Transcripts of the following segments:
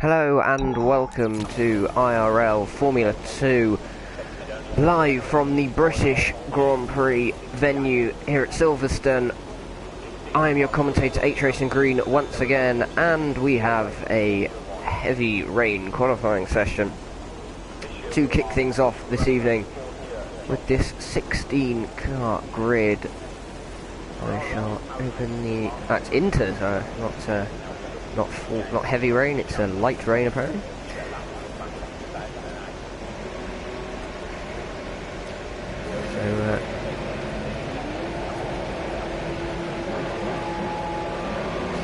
Hello and welcome to IRL Formula 2, live from the British Grand Prix venue here at Silverstone. I am your commentator H Racing Green once again, and we have a heavy rain qualifying session to kick things off this evening with this 16 car grid. I shall open the... that's Inter, not heavy rain, it's a light rain apparently. So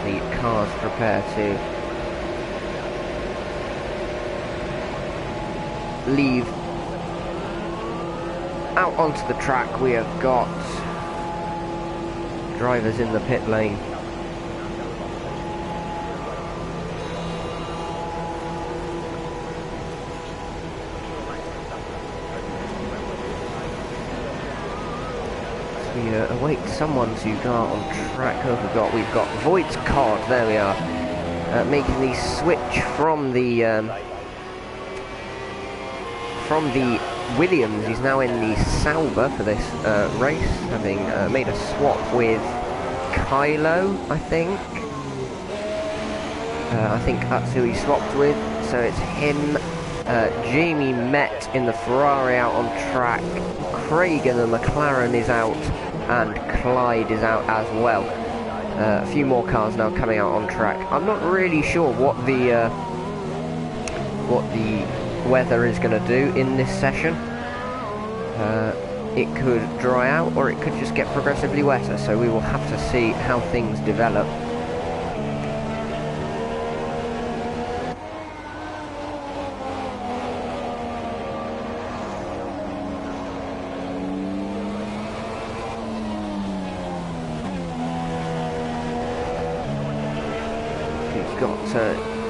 the cars prepare to leave out onto the track. We have got drivers in the pit lane. We await someone to go on track. Who have we've got Voigt's card, there we are, making the switch from the Williams. He's now in the Sauber for this race, having made a swap with Kylo, I think. I think that's who he swapped with, so it's him. Jamie Met in the Ferrari out on track, Craig in the McLaren is out, and Clyde is out as well. A few more cars now coming out on track. I'm not really sure what the weather is going to do in this session. It could dry out, or it could just get progressively wetter, so we will have to see how things develop.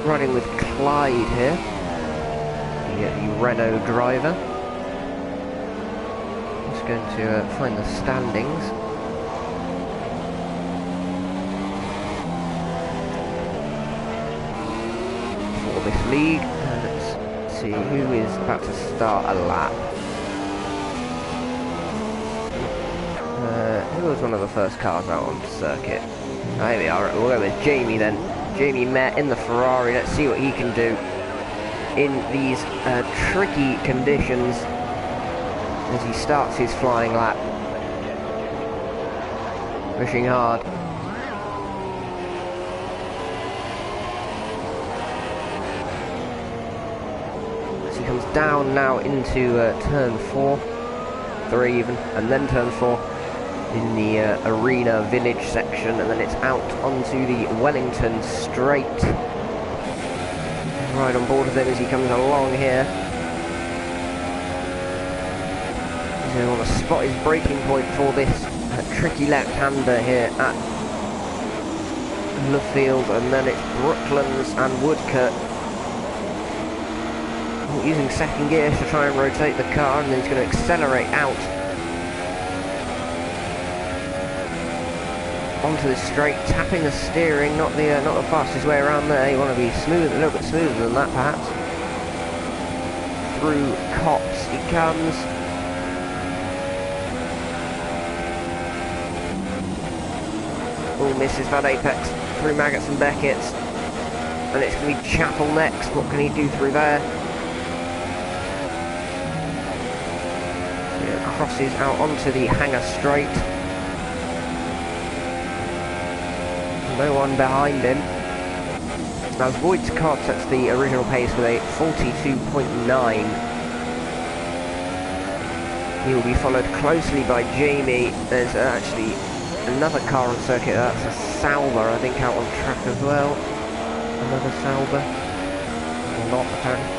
Running with Clyde here, the Renault driver. Just going to find the standings. For this league, let's see who is about to start a lap. Who was one of the first cars out on the circuit? Oh, here we are. We'll go with Jamie then. Jamie Met in the Ferrari. Let's see what he can do in these tricky conditions as he starts his flying lap. Pushing hard. As he comes down now into turn 4, 3 even, and then turn 4. In the arena village section, and then it's out onto the Wellington straight. Right on board with him as he comes along here. He's going to want to spot his braking point for this tricky left-hander here at Luffield, and then it's Brooklands and Woodcote. Using second gear to try and rotate the car, and then he's going to accelerate out onto the straight, tapping the steering, not the fastest way around there. You want to be smooth, a little bit smoother than that perhaps. Through Cops he comes. Oh, misses that apex through Maggots and Beckett's, and it's going to be Chappell next. What can he do through there? Yeah, crosses out onto the hangar straight. No one behind him. Now Voigt's car sets the original pace with a 42.9. He will be followed closely by Jamie. There's actually another car on circuit. That's a Sauber, I think, out on track as well. Another Sauber. Or not, apparently.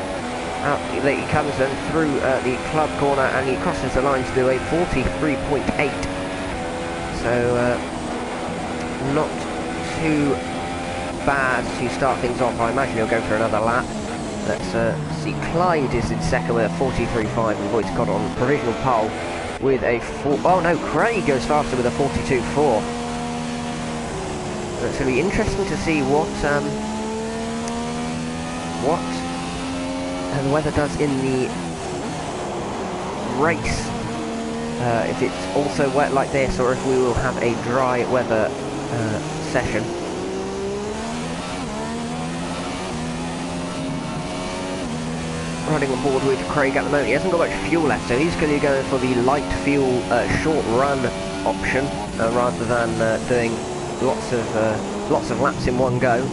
Out he comes then through the club corner, and he crosses the line to do a 43.8. So, not too bad to start things off. I imagine he'll go for another lap. Let's see. Clyde is in second with a 43.5, and Voigt's got on provisional pole with a oh no, Craig goes faster with a 42.4. It's going to be interesting to see what what the weather does in the race. If it's also wet like this, or if we will have a dry weather session. Running on board with Craig at the moment. He hasn't got much fuel left, so he's going to be going for the light fuel short run option rather than doing lots of laps in one go.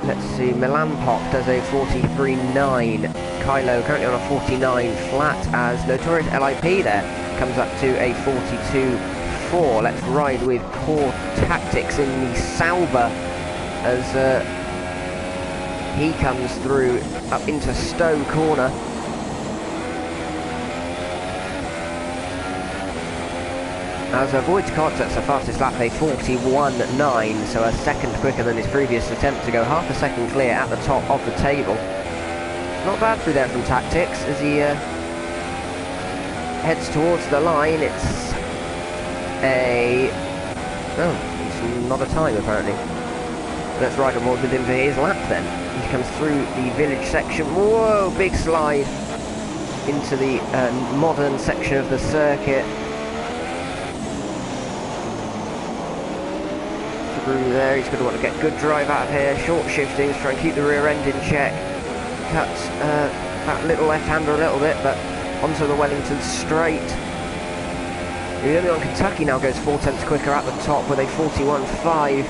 Let's see, Milan Pop does a 43.9. Kylo currently on a 49 flat, as Notorious LIP there comes up to a 42.4. Let's ride with Core Tactics in the Sauber as he comes through up into Stowe Corner. As Void Concepts the fastest lap, a 41.9, so a second quicker than his previous attempt to go half a second clear at the top of the table. Not bad through there from Tactics as he heads towards the line. It's not a time apparently. Let's ride on board with him for his lap then. He comes through the village section. Whoa, big slide into the modern section of the circuit. Through there, he's going to want to get good drive out of here. Short shiftings, try and keep the rear end in check. Cuts that little left-hander a little bit, but onto the Wellington straight. The only one, Kentucky, now goes 4 tenths quicker at the top with a 41.5.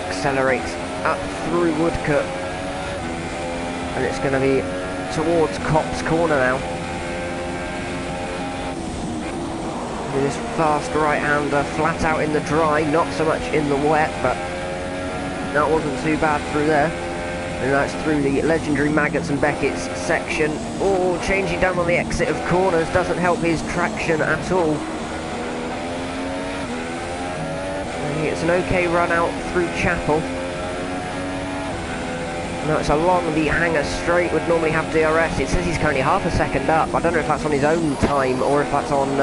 Accelerates up through Woodcut, and it's going to be towards Copse Corner now. With this fast right-hander, flat out in the dry, not so much in the wet, but that wasn't too bad through there. And that's through the legendary Maggots and Beckett's section. Oh, changing down on the exit of corners doesn't help his traction at all. It's an okay run out through Chapel. No, it's along the Hanger Straight, would normally have DRS. It says he's currently half a second up. I don't know if that's on his own time or if that's on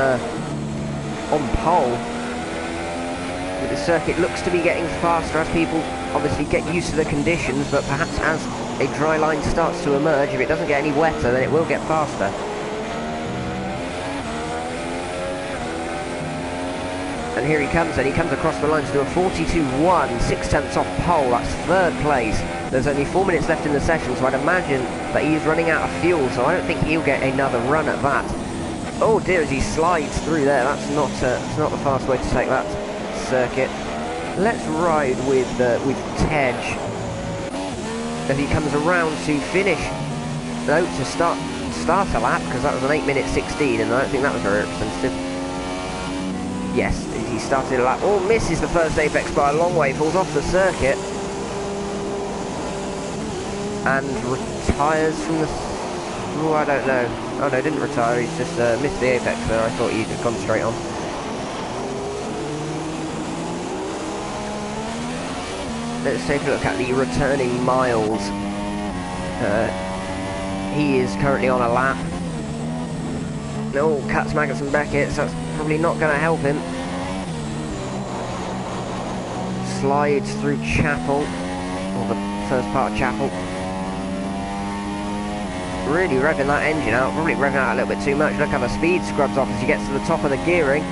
pole. But the circuit looks to be getting faster as people obviously get used to the conditions, but perhaps as a dry line starts to emerge, if it doesn't get any wetter, then it will get faster. And here he comes, and he comes across the line to do a 42.1, 6 tenths off pole. That's third place. There's only 4 minutes left in the session, so I'd imagine that he's running out of fuel, so I don't think he'll get another run at that. Oh dear, as he slides through there, that's not the fast way to take that circuit. Let's ride with Tej as he comes around to finish. No, to start a lap, because that was an 8:16, and I don't think that was very representative. Yes, he started a lap. Oh, misses the first apex by a long way, falls off the circuit, and retires from the... Oh, I don't know. Oh no, didn't retire, he's just missed the apex there. I thought he'd gone straight on. Let's take a look at the returning Miles. He is currently on a lap. No, cuts Maggots and Beckett, so that's probably not going to help him. Slides through Chapel, or the first part of Chapel. Really revving that engine out, probably revving out a little bit too much. Look how the speed scrubs off as he gets to the top of the gearing.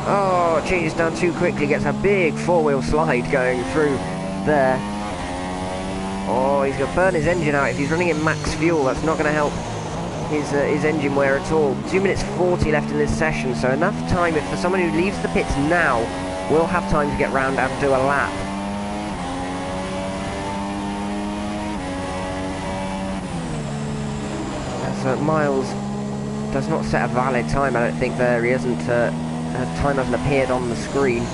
Oh, changes down too quickly, gets a big four-wheel slide going through there. Oh, he's going to burn his engine out. If he's running in max fuel, that's not going to help his engine wear at all. 2 minutes 40 left in this session, so enough time if for someone who leaves the pits now will have time to get round and do a lap. As Miles does not set a valid time, I don't think there. He hasn't, time hasn't appeared on the screen.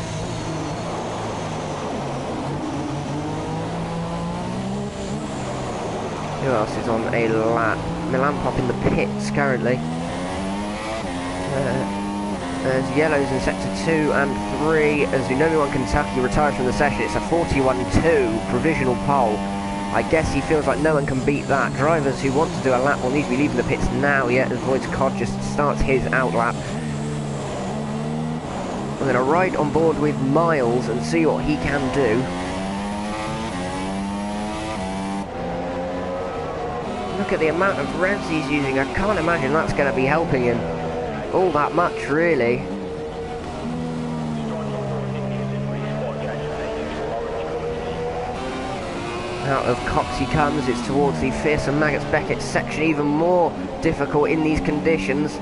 Who else is on a lap? Milan Pop in the pits currently. There's yellows in sector 2 and 3. As we know, Kentucky retires from the session. It's a 41.2 provisional pole. I guess he feels like no one can beat that. Drivers who want to do a lap will need to be leaving the pits now, yet as Voigt's Cod just starts his out lap. I'm going to ride on board with Miles and see what he can do. Look at the amount of revs he's using. I can't imagine that's going to be helping him all that much, really. Out of Cox he comes. It's towards the fearsome Maggots Beckett section, even more difficult in these conditions.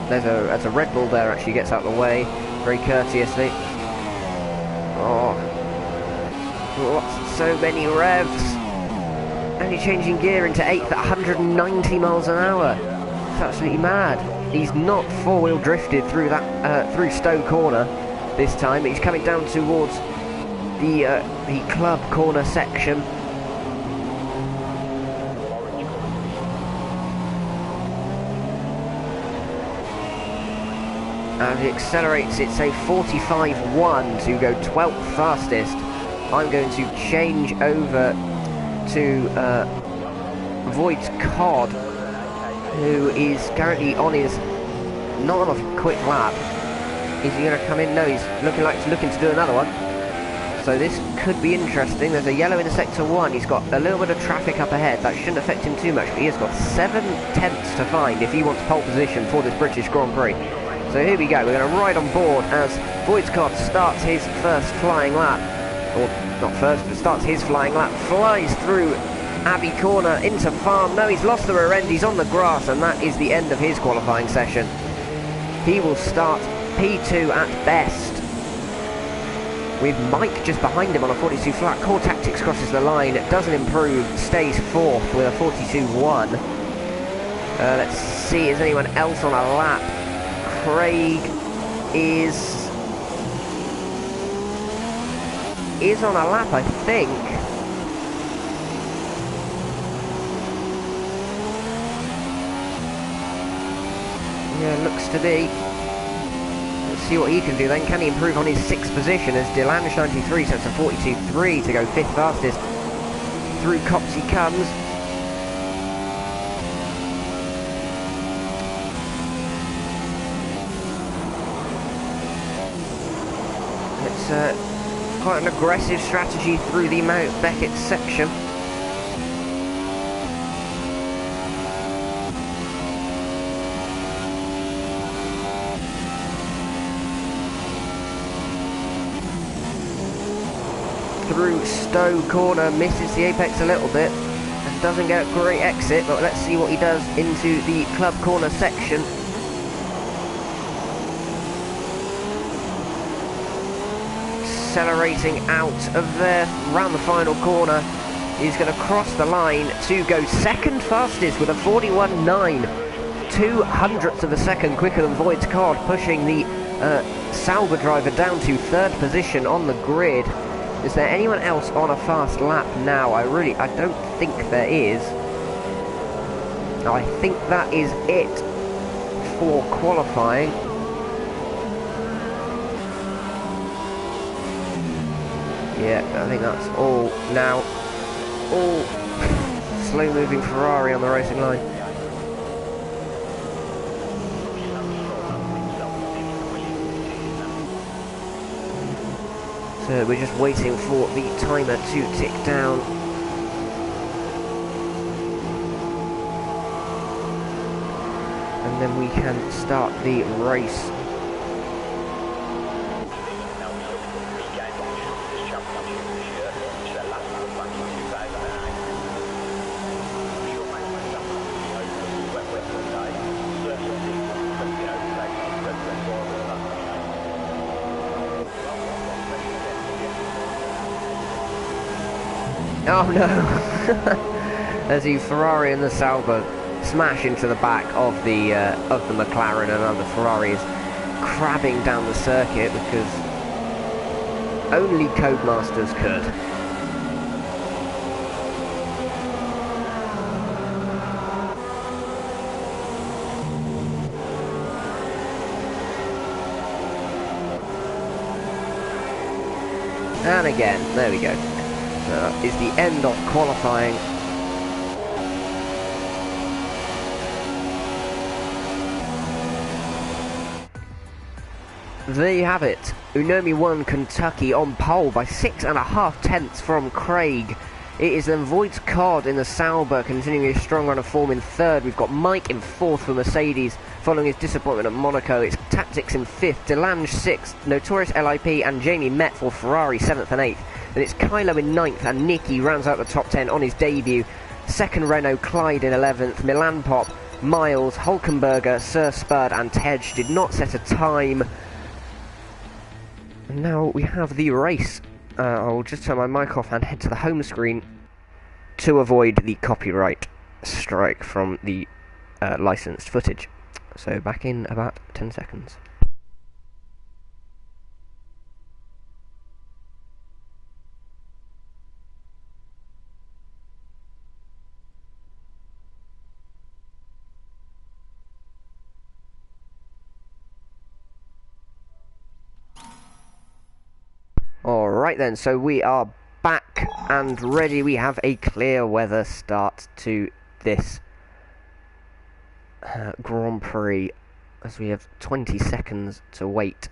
There's a Red Bull there, actually gets out of the way very courteously. Oh, so many revs. Only changing gear into 8th at 190 miles an hour. It's absolutely mad. He's not four-wheel drifted through that through Stowe Corner this time. He's coming down towards the club corner section. As he accelerates, it's a 45.1 to go 12th fastest. I'm going to change over to Voigt's Cod, who is currently on his not on a quick lap. Is he going to come in? No, he's looking to do another one. So this could be interesting. There's a yellow in sector 1. He's got a little bit of traffic up ahead. That shouldn't affect him too much, but he has got 7 tenths to find if he wants pole position for this British Grand Prix. So here we go. We're going to ride on board as Voigt's Cod starts his first flying lap. Or not first, but starts his flying lap. Flies through Abbey Corner into Farm. No, he's lost the rear end. He's on the grass, and that is the end of his qualifying session. He will start P2 at best, with Mike just behind him on a 42 flat. Core Tactics crosses the line, doesn't improve, stays 4th with a 42.1. Let's see, is anyone else on a lap? Craig is on a lap, I think. Yeah, looks to be. Let's see what he can do then. Can he improve on his 6th position as Delange 93 sets a 42.3 to go 5th fastest. Through Cops he comes. It's quite an aggressive strategy through the Mount Beckett section. Through Stowe Corner, misses the apex a little bit and doesn't get a great exit, but let's see what he does into the club corner section. Accelerating out of there, round the final corner. He's going to cross the line to go 2nd fastest with a 41.9. 2/100ths of a second quicker than Voigt's Cod, pushing the Sauber driver down to 3rd position on the grid. Is there anyone else on a fast lap now? I don't think there is. I think that is it for qualifying. Yeah, I think that's all now. All slow-moving Ferrari on the racing line. So we're just waiting for the timer to tick down. And then we can start the race. Oh no! As the Ferrari and the Sauber smash into the back of the McLaren, and other Ferraris crabbing down the circuit because only Codemasters could. And again, there we go. So that is the end of qualifying. There you have it. Unomi won Kentucky on pole by 6.5 tenths from Craig. It is then Voigt's Cod in the Sauber continuing his strong run of form in third. We've got Mike in fourth for Mercedes following his disappointment at Monaco. It's Tactics in fifth, Delange sixth, Notorious LIP and Jamie Met for Ferrari seventh and eighth. Then it's Kylo in ninth and Nicky rounds out the top 10 on his debut. Second Renault Clyde in 11th, Milan Pop, Miles, Hulkenberger, Sir Spud and Tej did not set a time. And now we have the race. I'll just turn my mic off and head to the home screen to avoid the copyright strike from the licensed footage. So back in about 10 seconds. Alright then, so we are back and ready. We have a clear weather start to this Grand Prix as we have 20 seconds to wait.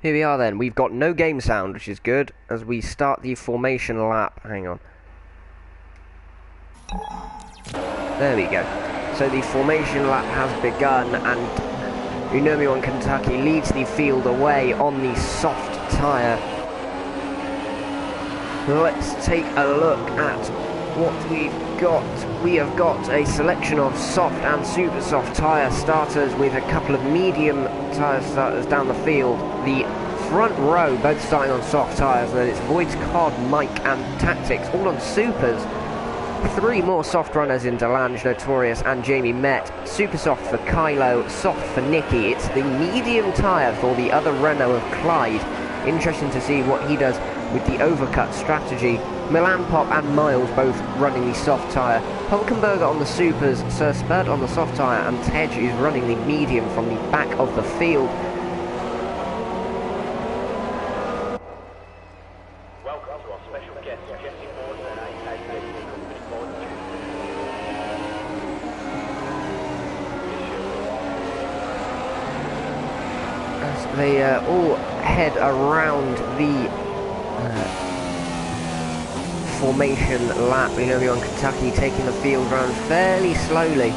Here we are then, we've got no game sound, which is good, as we start the formation lap. Hang on. There we go. So the formation lap has begun, and Unomi on Kentucky leads the field away on the soft tyre. Let's take a look at what we've got. We have got a selection of soft and super soft tyre starters with a couple of medium tyre starters down the field. The front row both starting on soft tyres, and then it's Voigt's Cod, Mike and Tactics all on supers. Three more soft runners in Delange, Notorious and Jamie Met. Super soft for Kylo, soft for Nicky. It's the medium tyre for the other Renault of Clyde. Interesting to see what he does with the overcut strategy. Milan Pop and Miles both running the soft tyre. Hulkenberger on the supers, Sir Spud on the soft tyre, and Tej is running the medium from the back of the field. Welcome to our special guest, Jesse Ford and As they all head around the formation lap. We know we're on Kentucky taking the field round fairly slowly.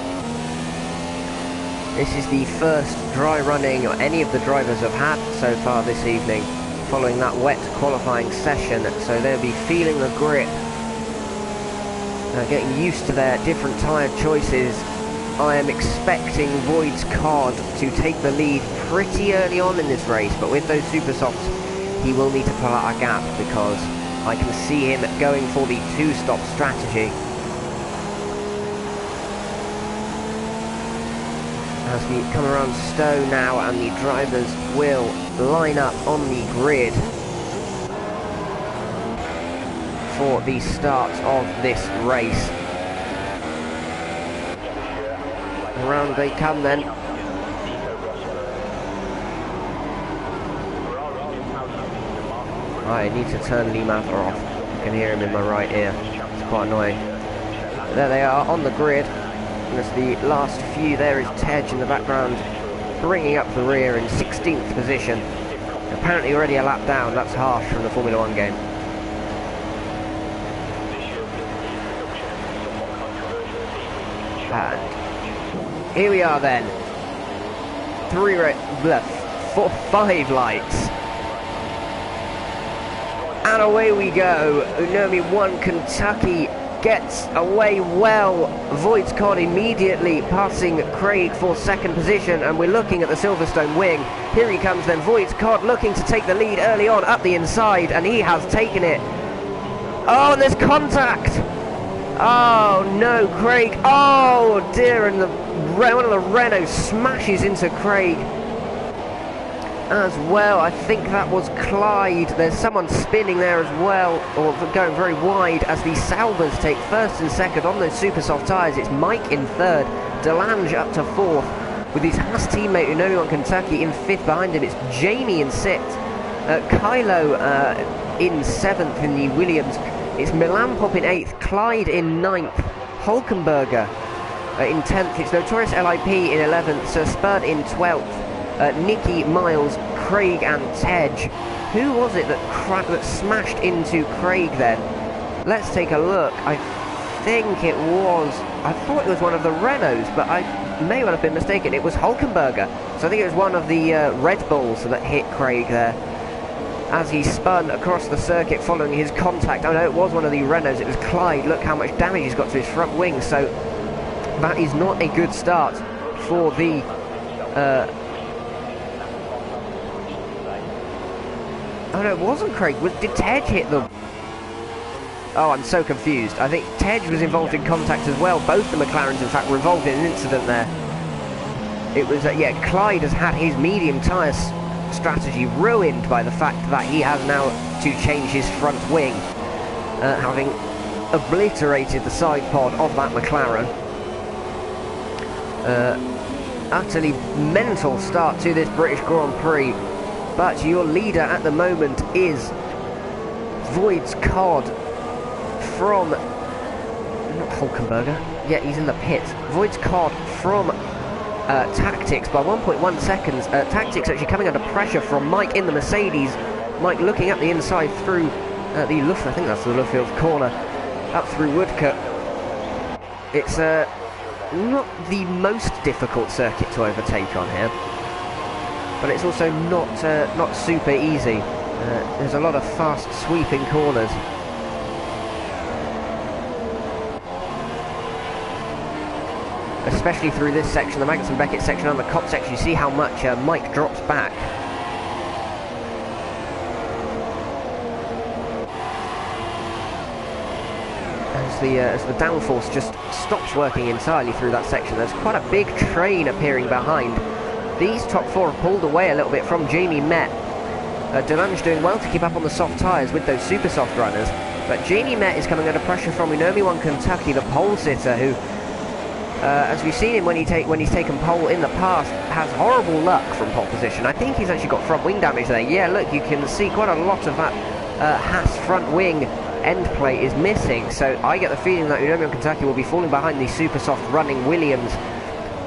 This is the first dry running any of the drivers have had so far this evening following that wet qualifying session, so they'll be feeling the grip, getting used to their different tyre choices. I am expecting Voigt's Cod to take the lead pretty early on in this race, but with those super softs he will need to pull out a gap because I can see him going for the two-stop strategy. As we come around Stowe now, and the drivers will line up on the grid for the start of this race. Around they come then. I need to turn Lee Mather off. I can hear him in my right ear. It's quite annoying. There they are on the grid. And as the last few, there is Tej in the background, bringing up the rear in 16th position. Apparently already a lap down. That's harsh from the Formula 1 game. And here we are then. 5 lights. And away we go. Unomi won Kentucky, gets away well. Voigt's Cod immediately passing Craig for second position, and we're looking at the Silverstone wing. Here he comes then, Voigt's Cod looking to take the lead early on up the inside, and he has taken it. Oh, and there's contact. Oh no, Craig. Oh dear, and one of the Renaults smashes into Craig as well. I think that was Clyde. There's someone spinning there as well, or going very wide as the Saubers take first and second on those super soft tyres. It's Mike in third, Delange up to fourth, with his Haas teammate Unomi on Kentucky in fifth behind him. It's Jamie in sixth, Kylo in seventh in the Williams. It's Milan Pop in eighth, Clyde in ninth, Hulkenberger in 10th. It's Notorious LIP in 11th, Sir Spud in 12th. Nicky, Miles, Craig and Tej. Who was it that smashed into Craig then? Let's take a look. I think it was... I thought it was one of the Renaults, but I may well have been mistaken. It was Hulkenberger. So I think it was one of the Red Bulls that hit Craig there as he spun across the circuit following his contact. Oh no, it was one of the Renaults. It was Clyde. Look how much damage he's got to his front wing. So that is not a good start for the... Oh no, it wasn't Craig. Did Tej hit them? Oh, I'm so confused. I think Tej was involved in contact as well. Both the McLarens, in fact, were involved in an incident there. It was, yeah, Clyde has had his medium tyre strategy ruined by the fact that he has now to change his front wing, having obliterated the side pod of that McLaren. Utterly mental start to this British Grand Prix. But your leader at the moment is Void's Cod from... not Hulkenberger. Yeah, he's in the pits. Void's Cod from Tactics by 1.1 seconds. Tactics actually coming under pressure from Mike in the Mercedes. Mike looking up the inside through the Luft, I think that's the Luffield corner, up through Woodcote. It's not the most difficult circuit to overtake on here, but it's also not super easy. There's a lot of fast sweeping corners. Especially through this section, the Magnussen-Beckett section and the Kopp section, you see how much Mike drops back. As the downforce just stops working entirely through that section. There's quite a big train appearing behind. These top four have pulled away a little bit from Jamie Met. Delange doing well to keep up on the soft tyres with those super soft runners, but Jamie Met is coming under pressure from Unomi One Kentucky, the pole sitter, who, as we've seen him when he's taken pole in the past, has horrible luck from pole position. I think he's actually got front wing damage there. Yeah, look, you can see quite a lot of that Haas front wing end plate is missing, so I get the feeling that Unomi One Kentucky will be falling behind the super soft running Williams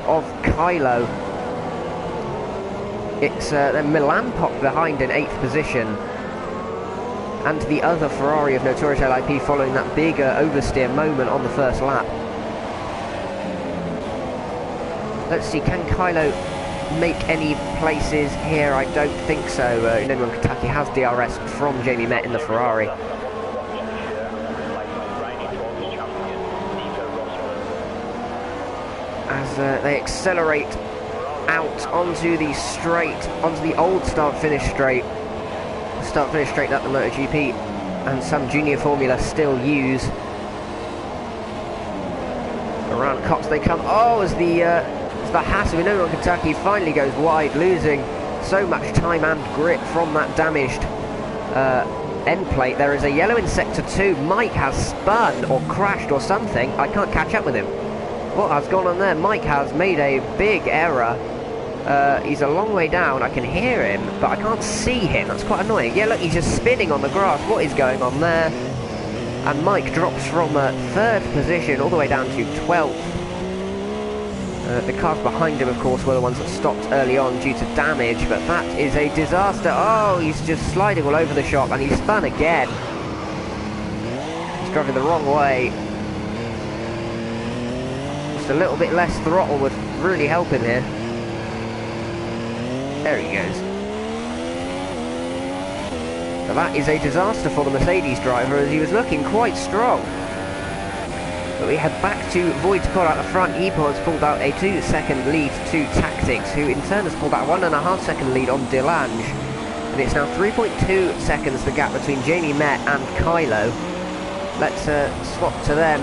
of Kylo. It's then Milan Pop behind in 8th position, and the other Ferrari of Notorious LIP following that big oversteer moment on the first lap. Let's see, can Kylo make any places here? I don't think so. Unomi One Kentucky has DRS from Jamie Met in the Ferrari. As they accelerate out onto the straight, onto the old start-finish straight that the MotoGP and some junior formula still use. Around Cox they come. Oh, as the Haas of Unomi One Kentucky finally goes wide, losing so much time and grip from that damaged end plate. There is a yellow in sector 2. Mike has spun or crashed or something. I can't catch up with him. What has gone on there? Mike has made a big error. He's a long way down. I can hear him, but I can't see him. That's quite annoying. Yeah, look, he's just spinning on the grass. What is going on there? And Mike drops from 3rd position all the way down to 12th. The cars behind him, of course, were the ones that stopped early on due to damage, but that is a disaster. Oh, he's just sliding all over the shop, and he's spun again. He's driving the wrong way. Just a little bit less throttle would really help him here. There he goes. So that is a disaster for the Mercedes driver, as he was looking quite strong. But we head back to Void's Cod at the front. He has pulled out a 2-second lead to Tactics, who in turn has pulled out a 1.5-second lead on Delange. And it's now 3.2 seconds the gap between Jamie Met and Kylo. Let's swap to them.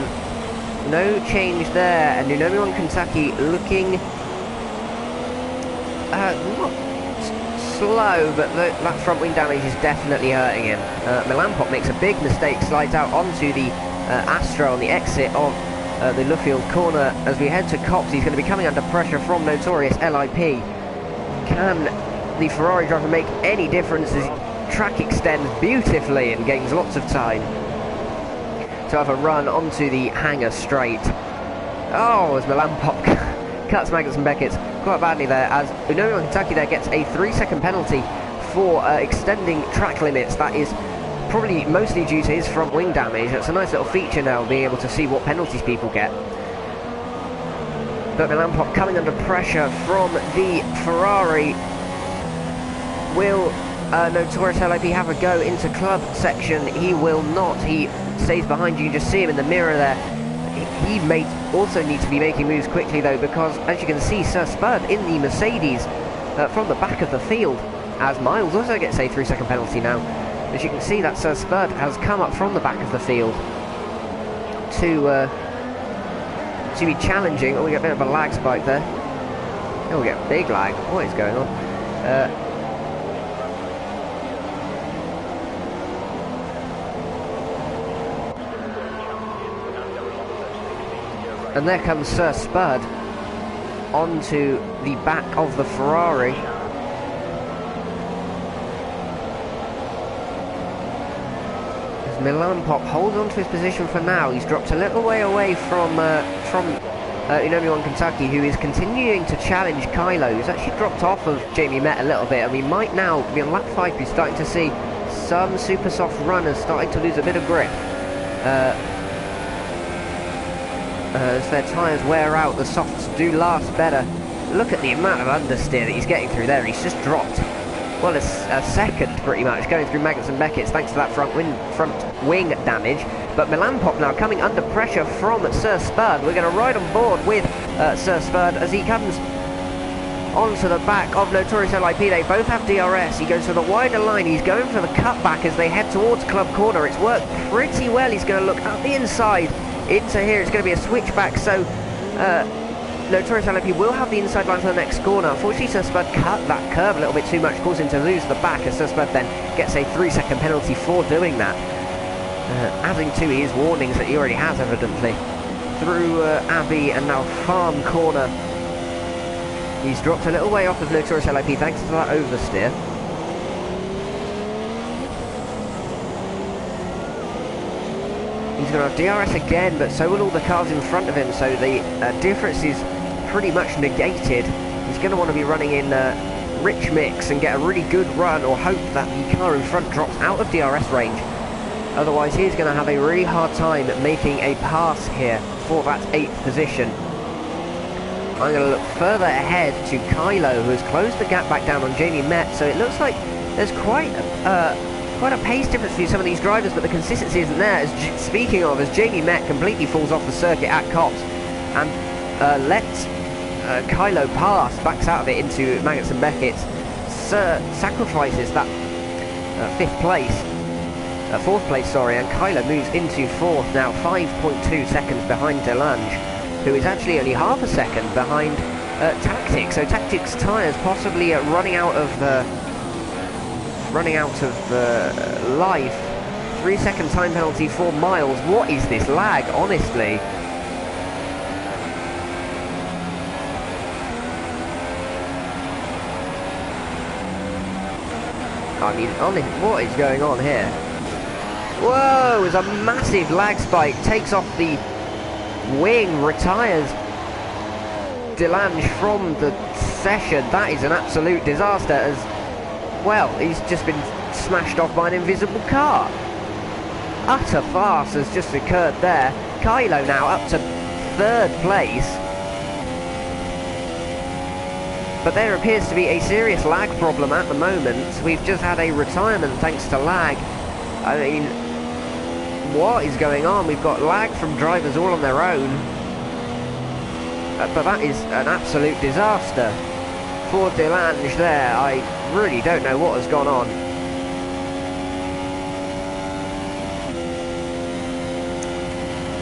no change there, and Unomiwan Kentucky looking not slow, but that front wing damage is definitely hurting him. Milan Pop makes a big mistake, slides out onto the Astra on the exit of the Luffield corner. As we head to Cops, he's going to be coming under pressure from Notorious LIP. Can the Ferrari driver make any difference as track extends beautifully and gains lots of time to have a run onto the hangar straight? Oh, as Milan Pop cuts Magnussen Beckett quite badly there, as Unomiwan Kentucky there gets a 3-second penalty for extending track limits. That is probably mostly due to his front wing damage. That's a nice little feature now, being able to see what penalties people get. But Milan Pop coming under pressure from the Ferrari. Will Notorious LIP have a go into club section? He will not. He stays behind you. You just see him in the mirror there. He may also need to be making moves quickly though, because as you can see, Sir Spud in the Mercedes from the back of the field, as Miles also gets a 3-second penalty now. As you can see, that Sir Spud has come up from the back of the field to be challenging. Oh, we get a bit of a lag spike there. Oh, we get a big lag. What is going on? And there comes Sir Spud onto the back of the Ferrari. As Milan Pop holds on to his position for now. He's dropped a little way away from Unomiwan Kentucky, who is continuing to challenge Kylo, who's actually dropped off of Jamie Met a little bit, and we might now be on lap 5. We're starting to see some super soft runners starting to lose a bit of grip. As their tyres wear out, the softs do last better. Look at the amount of understeer that he's getting through there. He's just dropped, well, a second pretty much, going through Magnussen Beckett thanks to that front wing damage. But Milan Pop now coming under pressure from Sir Spud. We're going to ride on board with Sir Spud as he comes onto the back of Notorious LIP. They both have DRS. He goes for the wider line. He's going for the cutback as they head towards Club Corner. It's worked pretty well. He's going to look up the inside into here. It's going to be a switchback, so Notorious LIP will have the inside line for the next corner. Unfortunately, Sir Spud cut that curve a little bit too much, causing him to lose the back, as Sir Spud then gets a 3-second penalty for doing that, adding to his warnings that he already has, evidently. Through Abbey and now Farm Corner. He's dropped a little way off of Notorious LIP thanks to that oversteer. He's going to have DRS again, but so will all the cars in front of him, so the difference is pretty much negated. He's going to want to be running in rich mix and get a really good run, or hope that the car in front drops out of DRS range. Otherwise, he's going to have a really hard time making a pass here for that 8th position. I'm going to look further ahead to Kylo, who has closed the gap back down on Jamie Met, so it looks like there's quite a pace difference between some of these drivers, but the consistency isn't there. Speaking of, as Jamie Met completely falls off the circuit at Cops and lets Kylo pass, backs out of it into Magnussen Beckett, sacrifices that 4th place, sorry, and Kylo moves into 4th now, 5.2 seconds behind Delange, who is actually only half a second behind Tactics. So Tactics' tyres possibly running out of life. 3-second time penalty for Miles. What is this lag, honestly? I mean, what is going on here? Whoa, there's a massive lag spike. Takes off the wing, retires Delange from the session. That is an absolute disaster, as well, he's just been smashed off by an invisible car. Utter farce has just occurred there. Kylo now up to 3rd place. But there appears to be a serious lag problem at the moment. We've just had a retirement thanks to lag. I mean, what is going on? We've got lag from drivers all on their own. But that is an absolute disaster for Delange there. I really don't know what has gone on.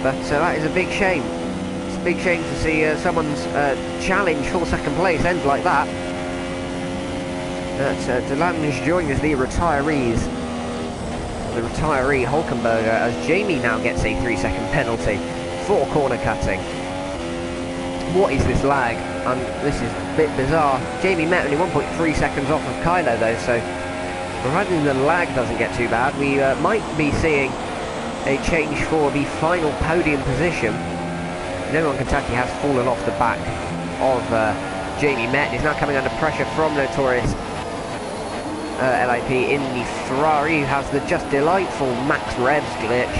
But that is a big shame. It's a big shame to see someone's challenge for second place end like that. Delange joins the retirees. The retiree Hulkenberger, as Jamie now gets a 3-second penalty for corner cutting. What is this lag? This is a bit bizarre. Jamie met only 1.3 seconds off of Kylo though, so providing the lag doesn't get too bad, we might be seeing a change for the final podium position. No one Kentucky has fallen off the back of Jamie Met. He's now coming under pressure from Notorious LIP in the Ferrari, who has the just delightful max revs glitch.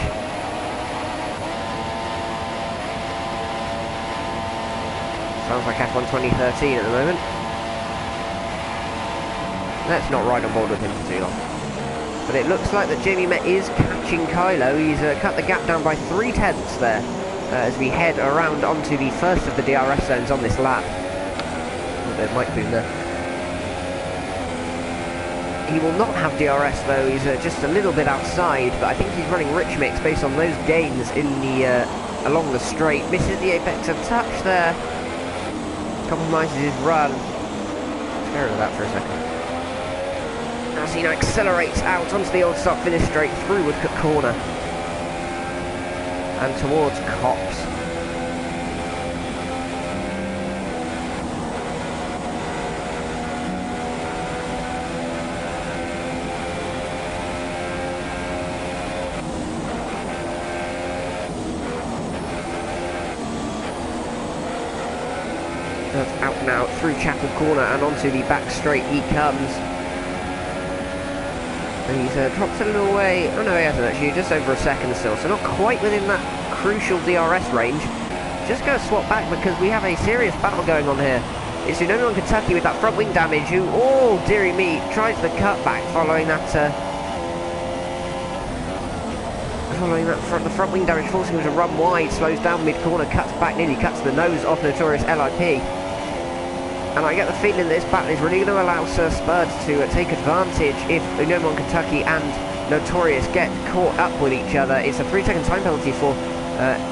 Sounds like F1 2013 at the moment. Let's not ride on board with him for too long. But it looks like that Jamie Met is catching Kylo. He's cut the gap down by 3/10 there as we head around onto the first of the DRS zones on this lap. A bit of mic boom there. He will not have DRS though. He's just a little bit outside, but I think he's running rich mix based on those gains in the along the straight. Misses the apex a touch there. Compromises his run. Let's get rid of that for a second. As he now accelerates out onto the old stop finish straight through Woodcote Corner and towards Cops. That's out now through Chapel Corner and onto the back straight he comes. And he's dropped a little way. Oh no, he hasn't actually, just over a second still, so not quite within that crucial DRS range. Just going to swap back because we have a serious battle going on here. It's Unonion Kentucky with that front wing damage, who, oh dearie me, tries the cutback following that the front wing damage, forcing him to run wide, slows down mid-corner, cuts back, nearly cuts the nose off Notorious LIP. And I get the feeling that this battle is really going to allow Sir Spurs to take advantage if Unonion Kentucky and Notorious get caught up with each other. It's a 3-second time penalty for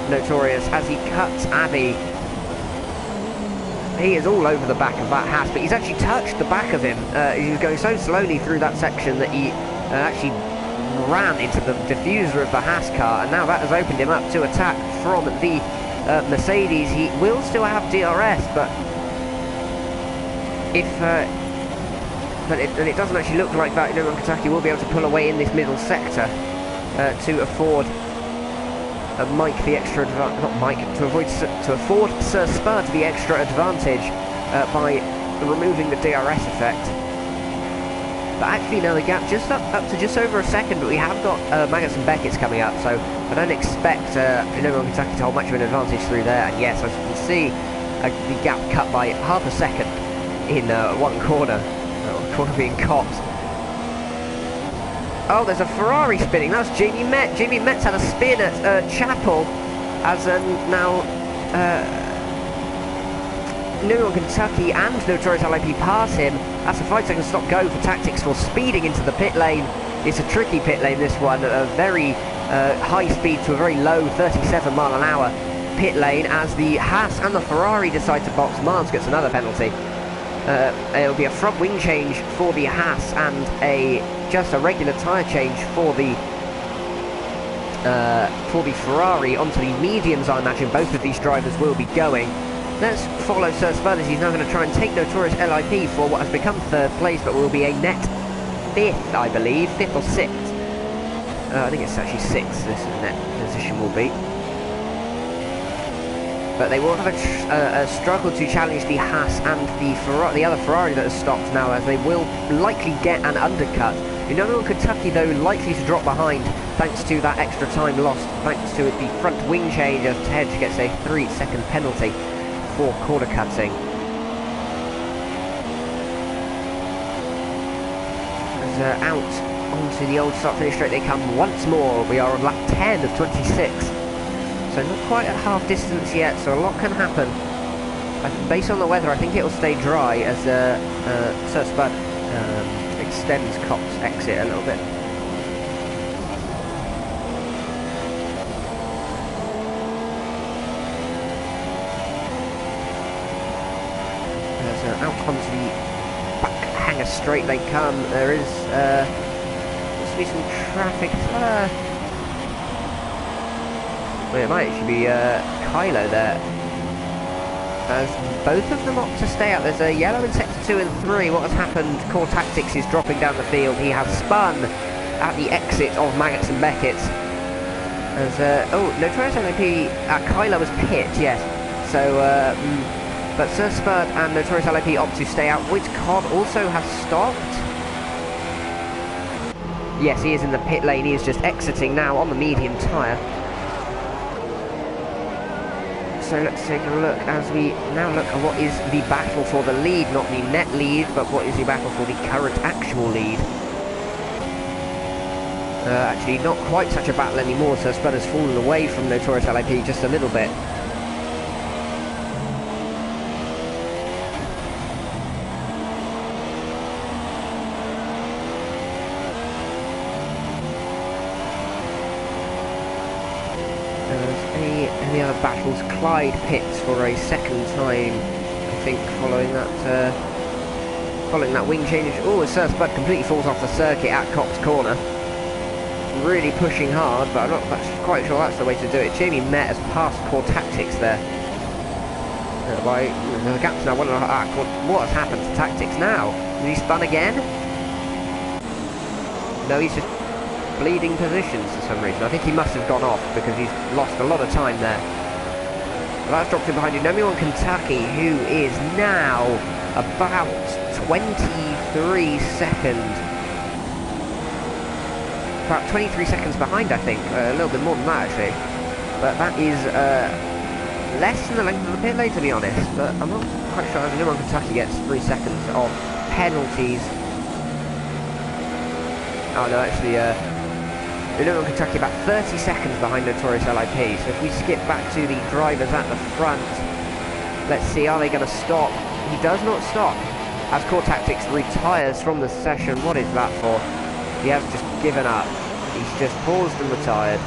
Notorious as he cuts Abbey. He is all over the back of that Haas, but he's actually touched the back of him. He was going so slowly through that section that he actually ran into the diffuser of the Haas car, and now that has opened him up to attack from the Mercedes. He will still have DRS, but it doesn't actually look like that. Unonion Kentucky will be able to pull away in this middle sector to afford Mike the extra to afford Sir Spud the extra advantage by removing the DRS effect. But actually now the gap just up to just over a second, but we have got Maggots and Beckett's coming up, so I don't expect Unonion Kentucky to hold much of an advantage through there. And yes, as you can see, the gap cut by half a second in one corner, corner being Cops. Oh, there's a Ferrari spinning. That's Jamie Met. Jamie Met's had a spin at Chapel, as now Unonion Kentucky and Notorious LIP pass him. That's a 5-second stop go for Tactics for speeding into the pit lane. It's a tricky pit lane, this one, a very high speed to a very low 37 mile an hour pit lane, as the Haas and the Ferrari decide to box. Mars gets another penalty. It'll be a front wing change for the Haas and just a regular tyre change for the Ferrari onto the mediums. I imagine both of these drivers will be going. Let's follow Sir Spud as he's now going to try and take Notorious LIP for what has become third place, but will be a net fifth, I believe, fifth or sixth. I think it's actually sixth. This net position will be. But they will have a struggle to challenge the Haas and the other Ferrari that has stopped now, as they will likely get an undercut. Unonion Kentucky, though, likely to drop behind thanks to that extra time lost, thanks to the front wing change, as Tej gets a 3-second penalty for corner cutting. As out onto the old start finish straight they come once more. We are on lap 10 of 26. So not quite at half distance yet, so a lot can happen. Based on the weather, I think it will stay dry as Sir Spud extends Cops' exit a little bit. out onto the back hanger straight they come. There is must be some traffic. Well, it might actually be Kylo there. As both of them opt to stay out. There's a yellow in sector 2 and 3. What has happened? Core Tactics is dropping down the field. He has spun at the exit of Maggots and Beckett's. As oh, Notorious LAP. Kylo was pit, yes. So, but Sir Spud and Notorious LAP opt to stay out. Void Cod also has stopped. Yes, he is in the pit lane. He is just exiting now on the medium tyre. So let's take a look as we now look at what is the battle for the lead, not the net lead, but what is the battle for the current actual lead. Actually, not quite such a battle anymore, so Spud has fallen away from Notorious LAP just a little bit. Any other battles? Clyde pits for a second time, I think, following that wing change. Oh, Sir Spud completely falls off the circuit at Cops Corner. Really pushing hard, but I'm not quite sure that's the way to do it. Jamie Met has passed Core Tactics there. By the gap's now 1.5. What has happened to Tactics now? Did he spun again? No, he's just bleeding positions for some reason. I think he must have gone off because he's lost a lot of time there. Well, that's dropped him behind Unomiwan Kentucky, who is now about 23 seconds. About 23 seconds behind, I think. A little bit more than that, actually. But that is less than the length of the pit lane, to be honest. But I'm not quite sure. Unomiwan Kentucky gets 3 seconds of penalties. Oh, no, actually, Unomiwan Kentucky about 30 seconds behind Notorious LAP. So if we skip back to the drivers at the front, let's see, are they going to stop? He does not stop as Core Tactics retires from the session. What is that for? He has just given up. He's just paused and retired.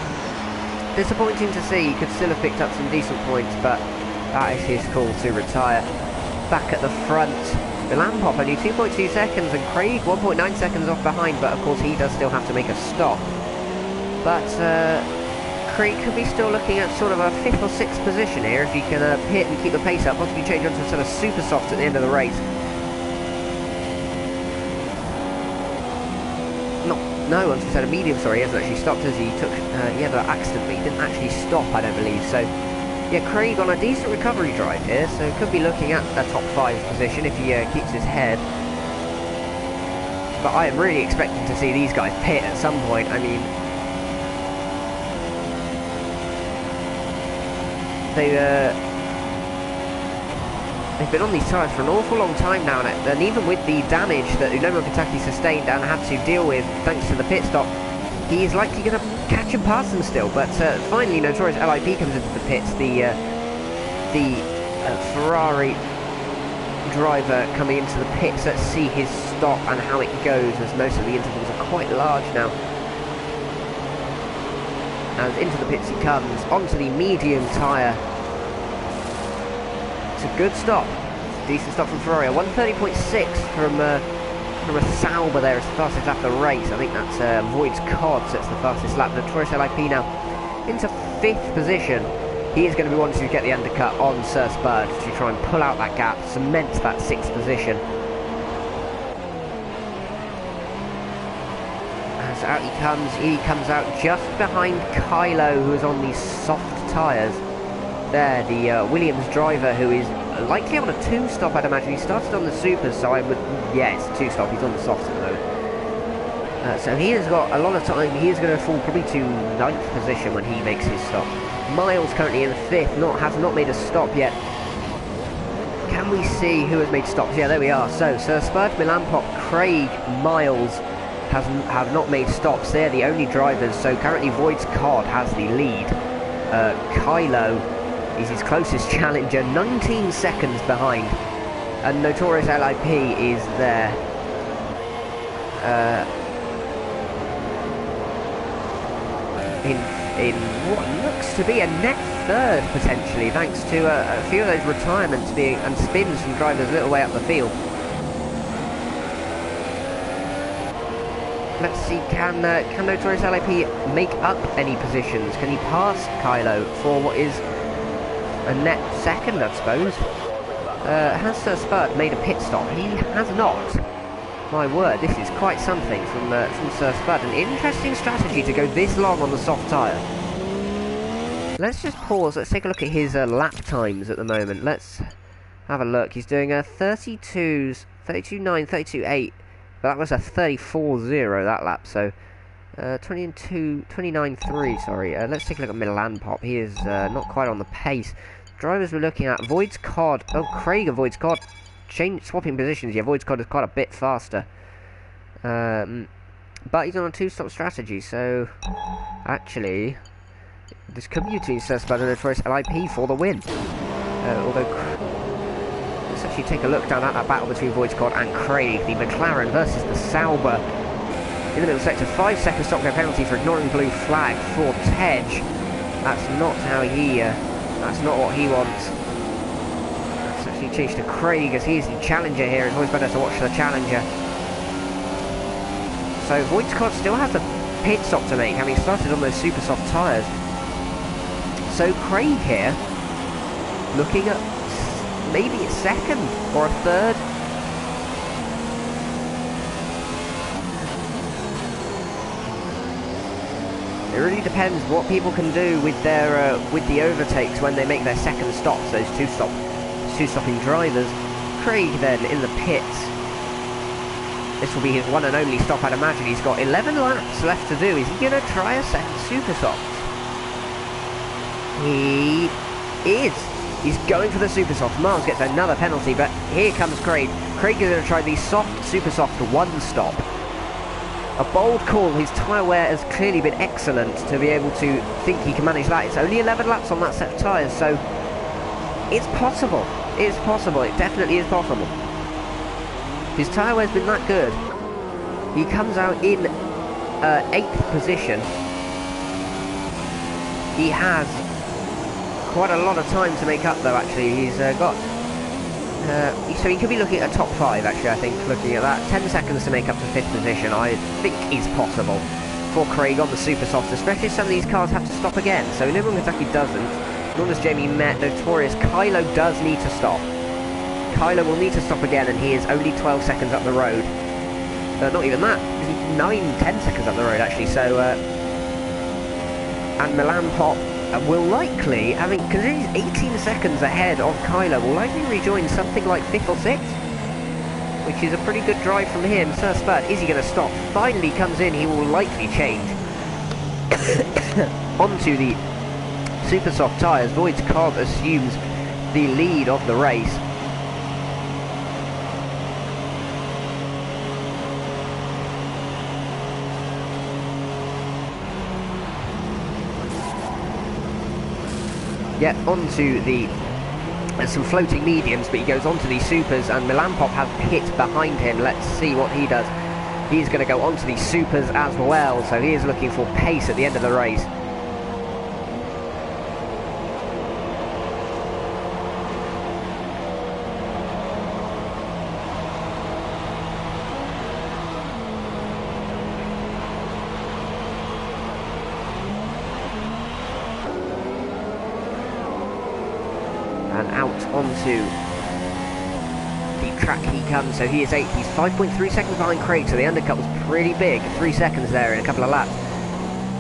Disappointing to see. He could still have picked up some decent points, but that is his call to retire. Back at the front, Milan Pop only 2.2 seconds and Craig 1.9 seconds off behind, but of course he does still have to make a stop. But Craig could be still looking at sort of a 5th or 6th position here if he can pit and keep the pace up. Possibly change onto a sort of super soft at the end of the race. No, onto a set of medium, sorry, he hasn't actually stopped as he took, he had an accident, but he didn't actually stop, I don't believe. So, yeah, Craig on a decent recovery drive here, so could be looking at a top 5 position if he keeps his head. But I am really expecting to see these guys pit at some point. I mean, they've been on these tyres for an awful long time now, and even with the damage that Unomiwan Kentucky sustained and had to deal with thanks to the pit stop, he is likely going to catch and pass them still. But finally, Notorious LAP comes into the pits. The Ferrari driver coming into the pits. Let's see his stop and how it goes, as most of the intervals are quite large now. And into the pits he comes, onto the medium tyre. It's a good stop. It's a decent stop from Ferrari. 130.6 from a Sauber there. It's the fastest lap of the race. I think that's Void's Cod sets the fastest lap. Notorious LAP now into 5th position. He is going to be wanting to get the undercut on Sir Spud to try and pull out that gap, cement that 6th position. As out he comes out just behind Kylo, who is on these soft tyres. There, the Williams driver, who is likely on a 2-stop, I'd imagine. He started on the supers, so I would... Yeah, it's a 2-stop. He's on the softs at the moment. So he has got a lot of time. He is going to fall probably to 9th position when he makes his stop. Miles currently in 5th, has not made a stop yet. Can we see who has made stops? Yeah, there we are. So, Sir Spud, Milan Pop, Craig, Miles have not made stops. They're the only drivers. So currently Void's Cod has the lead. Kylo is his closest challenger, 19 seconds behind, and Notorious LAP is there. In looks to be a net third potentially, thanks to a few of those retirements being and spins from drivers a little way up the field. Let's see, can Notorious LAP make up any positions? Can he pass Kylo for what is a net second, I suppose? Has Sir Spud made a pit stop? He has not. My word, this is quite something from Sir Spud. An interesting strategy to go this long on the soft tyre. Let's just pause. Let's take a look at his lap times at the moment. Let's have a look. He's doing a 32.9, 32.8. But that was a 34.0 that lap. So 29.3. Sorry. Let's take a look at Milan Pop. He is not quite on the pace. Drivers we're looking at. Void's Cod. Oh, Craig avoids Cod. Swapping positions. Yeah, Void's Cod is quite a bit faster. But he's on a two-stop strategy. So actually, this could be between Sir Spud and Notorious LIP for the win. Although, let's actually take a look down at that battle between Void's Cod and Craig. The McLaren versus the Sauber. In the middle sector, 5 second stop go penalty for ignoring the blue flag for Tej. That's not how he. That's not what he wants. Let's actually change to Craig as he's the challenger here. It's always better to watch the challenger. So Void's Cod still has a pit stop to make, having started on those super soft tyres. So Craig here, looking at maybe a second or a third. It really depends what people can do with their with the overtakes when they make their second stops. Those two-stopping drivers. Craig then in the pits. This will be his one and only stop, I'd imagine. He's got 11 laps left to do. Is he going to try a second super soft? He is. He's going for the super soft. Miles gets another penalty, but here comes Craig. Craig is going to try the soft, super soft one stop. A bold call. His tyre wear has clearly been excellent to be able to think he can manage that. It's only 11 laps on that set of tyres, so it's possible. It's possible. It definitely is possible. His tyre wear's been that good. He comes out in 8th position. He has quite a lot of time to make up, though. Actually, he's got. So he could be looking at a top 5. Actually, I think looking at that, 10 seconds to make up to 5th position. I think is possible for Craig on the super soft, especially if some of these cars have to stop again. So Nürburgring Kentucky doesn't. Nor does Jamie Met. Notorious Kylo does need to stop. Kylo will need to stop again, and he is only 12 seconds up the road. Not even that. He's 10 seconds up the road, actually. So, and Milan Pop will likely, because he's 18 seconds ahead of Kylo, will likely rejoin something like 5th or 6th, which is a pretty good drive from him. Sir Spud, is he going to stop? Finally comes in, he will likely change onto the super soft tyres. Void's Cod assumes the lead of the race. Yep, onto the... There's some floating mediums, but he goes onto these supers, and Milan Pop has pit behind him. Let's see what he does. He's going to go onto these supers as well, so he is looking for pace at the end of the race. And out onto the track he comes, so he is 8th. He's 5.3 seconds behind Craig, so the undercut was pretty big. 3 seconds there in a couple of laps.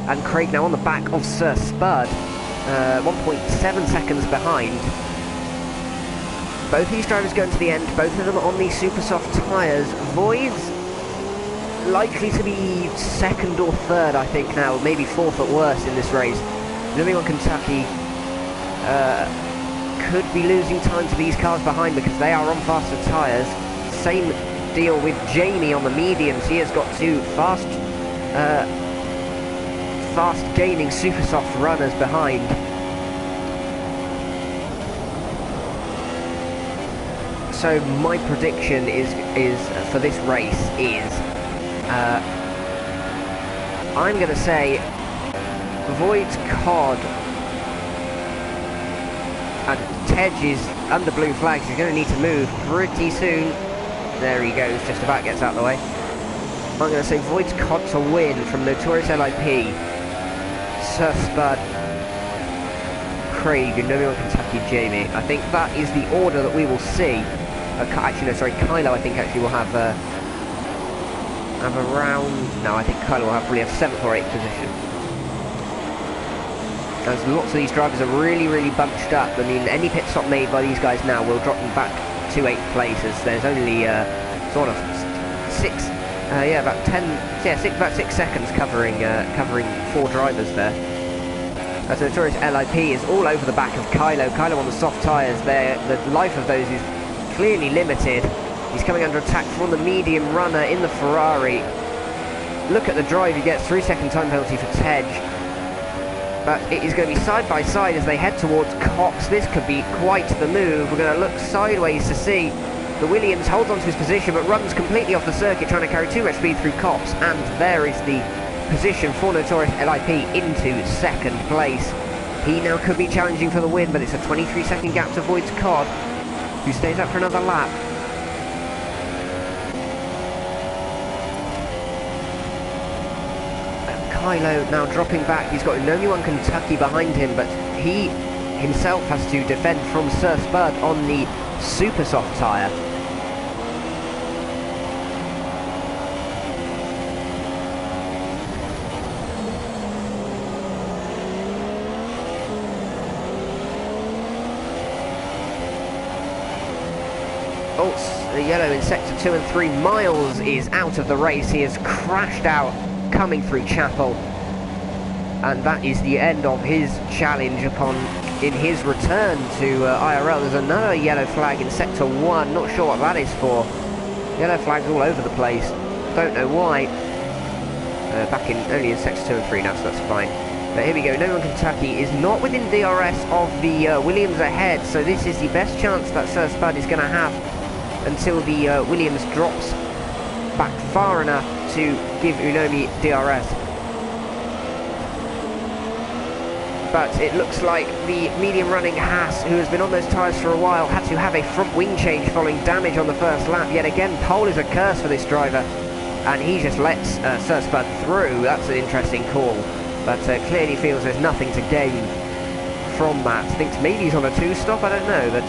And Craig now on the back of Sir Spud, 1.7 seconds behind. Both these drivers going to the end, both of them on these super soft tyres. Void's likely to be 2nd or 3rd, I think now, maybe 4th at worst in this race. Nürburgring Kentucky could be losing time to these cars behind because they are on faster tyres. Same deal with Jamie on the mediums. He has got 2 fast gaining super soft runners behind. So my prediction is for this race is I'm going to say Void's Cod And Tej is under blue flags. He's going to need to move pretty soon. There he goes, just about gets out of the way. I'm going to say Void's Cod to win from Notorious LIP. Sir Spud, Craig, and Nomi on Kentucky, Jamie. I think that is the order that we will see. Actually, no, sorry, Kylo, I think, actually will have around... No, I think Kylo will probably have 7th or 8th position. As lots of these drivers are really, really bunched up. I mean, any pit stop made by these guys now will drop them back to 8th place, as there's only sort of 6... yeah, about 10... Yeah, about 6 seconds covering 4 drivers there. As Notorious LIP is all over the back of Kylo. Kylo on the soft tyres there. The life of those is clearly limited. He's coming under attack from the medium runner in the Ferrari. Look at the drive. He gets 3-second time penalty for Tej. But it is going to be side by side as they head towards Cox. This could be quite the move. We're going to look sideways to see the Williams holds onto his position but runs completely off the circuit, trying to carry too much speed through Cox. And there is the position for Notorious LIP into 2nd place. He now could be challenging for the win, but it's a 23-second gap to Void's Cod, who stays up for another lap. And Kylo now dropping back. He's got Nomi on Kentucky behind him, but he himself has to defend from Sir Spud on the super soft tyre. The yellow in sector 2 and 3. Miles is out of the race. He has crashed out coming through Chapel, and that is the end of his challenge in his return to IRL. There's another yellow flag in sector 1. Not sure what that is for. Yellow flags all over the place. Don't know why. Back in only in sector 2 and 3 now, so that's fine. But here we go. No one Kentucky is not within DRS of the Williams ahead, so this is the best chance that Sir Spud is going to have until the Williams drops back far enough to give Unomi DRS. But it looks like the medium running Haas, who has been on those tyres for a while, had to have a front wing change following damage on the first lap. Yet again, pole is a curse for this driver, and he just lets Sir Spud through. That's an interesting call, but clearly feels there's nothing to gain from that. Thinks maybe he's on a 2-stop, I don't know, but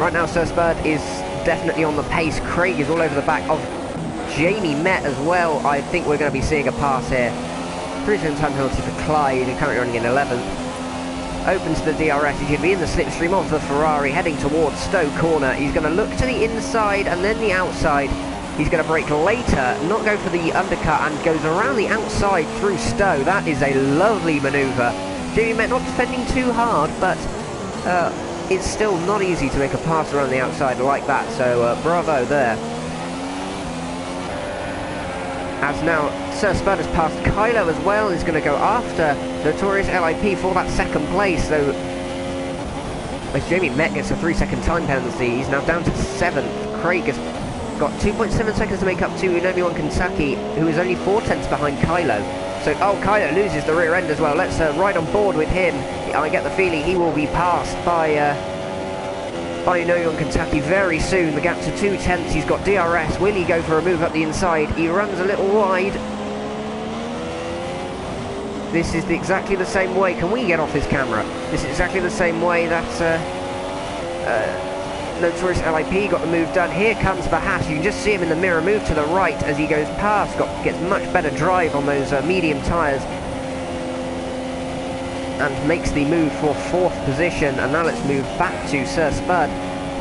right now Sir Spud is definitely on the pace. Craig is all over the back of Jamie Met as well. I think we're going to be seeing a pass here. Prison time penalty for Clyde, currently running in 11th. Opens the DRS. He should be in the slipstream of the Ferrari, heading towards Stowe Corner. He's going to look to the inside and then the outside. He's going to brake later, not go for the undercut, and goes around the outside through Stowe. That is a lovely manoeuvre. Jamie Met not defending too hard, but it's still not easy to make a pass around the outside like that, so bravo there. As now Sir Spud has passed Kylo as well, is going to go after Notorious LIP for that 2nd place, so as Jamie Met gets a 3-second time penalty, he's now down to 7th. Craig has got 2.7 seconds to make up to Unomi on Kentucky, who is only 4/10 behind Kylo. So, Kylo loses the rear end as well. Let's ride on board with him. I get the feeling he will be passed by Unomi on Kentucky very soon. The gap to 2/10. He's got DRS. Will he go for a move up the inside? He runs a little wide. This is exactly the same way. Can we get off his camera? This is exactly the same way that Notorious LIP got the move done. Here comes the Haas. You can just see him in the mirror move to the right as he goes past. Gets much better drive on those medium tyres and makes the move for 4th position. And now let's move back to Sir Spud,